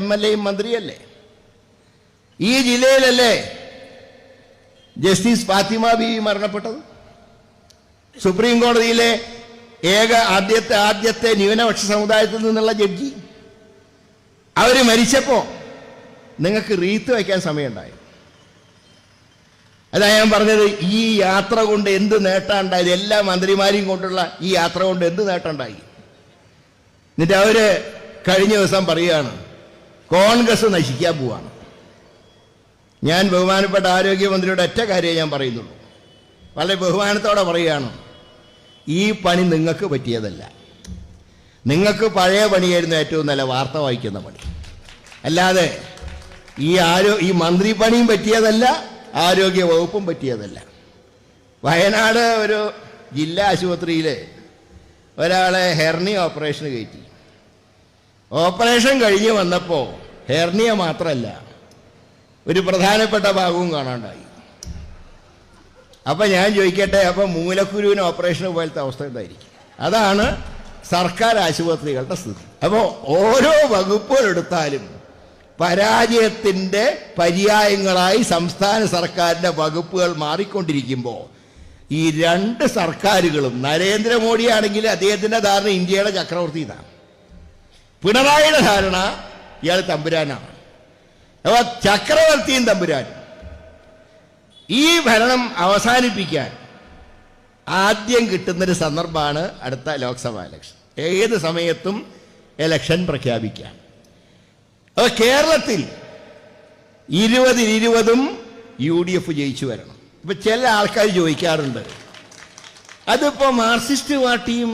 MLA മന്ത്രിയല്ലേ? ഈ ജില്ലയിലല്ലേ ജസ്റ്റിസ് ഫാത്തിമ ബീവി മരണപ്പെട്ടത്? സുപ്രീം കോടതിയിലെ ആദ്യത്തെ ന്യൂനപക്ഷ സമുദായത്തിൽ നിന്നുള്ള ജഡ്ജി. അവര് മരിച്ചപ്പോ നിങ്ങൾക്ക് റീത്ത് വയ്ക്കാൻ സമയമുണ്ടായി. അതാ ഞാൻ പറഞ്ഞത്, ഈ യാത്ര കൊണ്ട് എന്ത് നേട്ടമുണ്ടായത്? എല്ലാ മന്ത്രിമാരെയും കൊണ്ടുള്ള ഈ യാത്ര കൊണ്ട് എന്ത് നേട്ടമുണ്ടായി? എന്നിട്ട് അവര് കഴിഞ്ഞ ദിവസം പറയുകയാണ് കോൺഗ്രസ് നശിക്കാൻ പോവാണ്. ഞാൻ ബഹുമാനപ്പെട്ട ആരോഗ്യമന്ത്രിയുടെ ഒറ്റ കാര്യമേ ഞാൻ പറയുന്നുള്ളൂ, വളരെ ബഹുമാനത്തോടെ പറയുകയാണ്, ഈ പണി നിങ്ങൾക്ക് പറ്റിയതല്ല. നിങ്ങൾക്ക് പഴയ പണിയായിരുന്നു ഏറ്റവും നല്ല വാർത്ത വായിക്കുന്ന പണി. അല്ലാതെ ഈ മന്ത്രി പണിയും പറ്റിയതല്ല, ആരോഗ്യ വകുപ്പും പറ്റിയതല്ല. വയനാട് ഒരു ജില്ലാ ആശുപത്രിയിൽ ഒരാളെ ഹെർണിയ ഓപ്പറേഷന് കയറ്റി. ഓപ്പറേഷൻ കഴിഞ്ഞ് വന്നപ്പോൾ ഹെർണിയ മാത്രമല്ല, ഒരു പ്രധാനപ്പെട്ട ഭാഗവും കാണാണ്ടായി. അപ്പം ഞാൻ ചോദിക്കട്ടെ, അപ്പം മൂലക്കുരുവിന് ഓപ്പറേഷന് പോലത്തെ അവസ്ഥ എന്തായിരിക്കും? അതാണ് സർക്കാർ ആശുപത്രികളുടെ സ്ഥിതി. അപ്പോൾ ഓരോ വകുപ്പുകൾ എടുത്താലും പരാജയത്തിൻ്റെ പര്യായങ്ങളായി സംസ്ഥാന സർക്കാരിൻ്റെ വകുപ്പുകൾ മാറിക്കൊണ്ടിരിക്കുമ്പോൾ ഈ 2 സർക്കാരുകളും, നരേന്ദ്രമോദിയാണെങ്കിൽ അദ്ദേഹത്തിൻ്റെ ധാരണ ഇന്ത്യയുടെ ചക്രവർത്തി ഇതാണ്, പിണറായിയുടെ ധാരണ ഇയാൾ തമ്പുരാനാണ്. അപ്പോൾ ചക്രവർത്തിയും തമ്പുരാനും. ഈ ഭരണം അവസാനിപ്പിക്കാൻ ആദ്യം കിട്ടുന്നൊരു സന്ദർഭമാണ് അടുത്ത ലോക്സഭാ ഇലക്ഷൻ. ഏത് സമയത്തും ഇലക്ഷൻ പ്രഖ്യാപിക്കാം. അപ്പോൾ കേരളത്തിൽ 20-20 UDF ജയിച്ചു വരണം. ഇപ്പം ചില ആൾക്കാർ ചോദിക്കാറുണ്ട്, അതിപ്പോൾ മാർക്സിസ്റ്റ് പാർട്ടിയും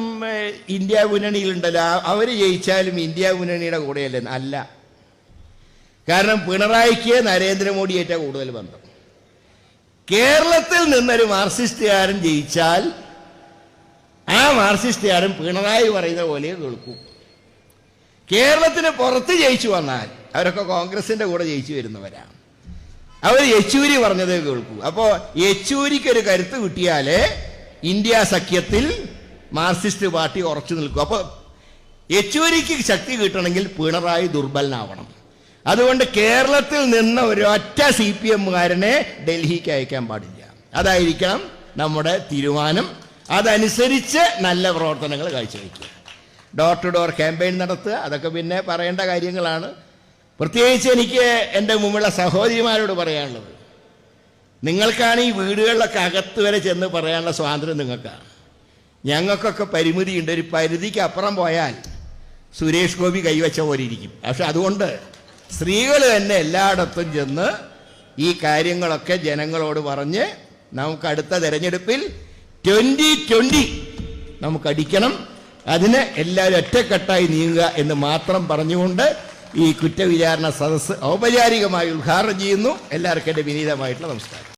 ഇന്ത്യ മുന്നണിയിലുണ്ടല്ലോ, അവർ ജയിച്ചാലും ഇന്ത്യ മുന്നണിയുടെ കൂടെയല്ലേ? അല്ല. കാരണം പിണറായിക്ക് നരേന്ദ്രമോദിയായിട്ടാ കൂടുതൽ ബന്ധം. കേരളത്തിൽ നിന്നൊരു മാർക്സിസ്റ്റുകാരൻ ജയിച്ചാൽ ആ മാർക്സിസ്റ്റുകാരൻ പിണറായി പറയുന്ന പോലെ കേൾക്കും. കേരളത്തിന് പുറത്ത് ജയിച്ചു വന്നാൽ അവരൊക്കെ കോൺഗ്രസിന്റെ കൂടെ ജയിച്ചു വരുന്നവരാണ്. അവർ യെച്ചൂരി പറഞ്ഞതേ കേൾക്കൂ. അപ്പോൾ യെച്ചൂരിക്കൊരു കരുത്ത് കിട്ടിയാലേ ഇന്ത്യ സഖ്യത്തിൽ മാർക്സിസ്റ്റ് പാർട്ടി ഉറച്ചു നിൽക്കും. അപ്പോൾ യെച്ചൂരിക്ക് ശക്തി കിട്ടണമെങ്കിൽ പിണറായി ദുർബലനാവണം. അതുകൊണ്ട് കേരളത്തിൽ നിന്ന് ഒരൊറ്റ CPMകാരനെ ഡൽഹിക്ക് അയക്കാൻ പാടില്ല. അതായിരിക്കണം നമ്മുടെ തീരുമാനം. അതനുസരിച്ച് നല്ല പ്രവർത്തനങ്ങൾ കാഴ്ചവെക്കുക. ഡോർ ടു ഡോർ ക്യാമ്പയിൻ നടത്തുക, അതൊക്കെ പിന്നെ പറയേണ്ട കാര്യങ്ങളാണ്. പ്രത്യേകിച്ച് എനിക്ക് എൻ്റെ മുമ്പുള്ള സഹോദരിമാരോട് പറയാനുള്ളത്, നിങ്ങൾക്കാണ് ഈ വീടുകളിലൊക്കെ അകത്ത് വരെ ചെന്ന് പറയാനുള്ള സ്വാതന്ത്ര്യം നിങ്ങൾക്കാണ്. ഞങ്ങൾക്കൊക്കെ പരിമിതിയുണ്ട്. ഒരു പരിധിക്ക് അപ്പുറം പോയാൽ സുരേഷ് ഗോപി കൈവച്ച പോലെ ഇരിക്കും. പക്ഷെ അതുകൊണ്ട് സ്ത്രീകൾ തന്നെ എല്ലായിടത്തും ചെന്ന് ഈ കാര്യങ്ങളൊക്കെ ജനങ്ങളോട് പറഞ്ഞ് നമുക്ക് അടുത്ത തെരഞ്ഞെടുപ്പിൽ 2020 നമുക്കടിക്കണം. അതിന് എല്ലാവരും ഒറ്റക്കെട്ടായി നീങ്ങുക എന്ന് മാത്രം പറഞ്ഞുകൊണ്ട് ഈ കുറ്റവിചാരണ സദസ്സ് ഔപചാരികമായി ഉദ്ഘാടനം ചെയ്യുന്നു. എല്ലാവർക്കും എൻ്റെ വിനീതമായിട്ടുള്ള നമസ്കാരം.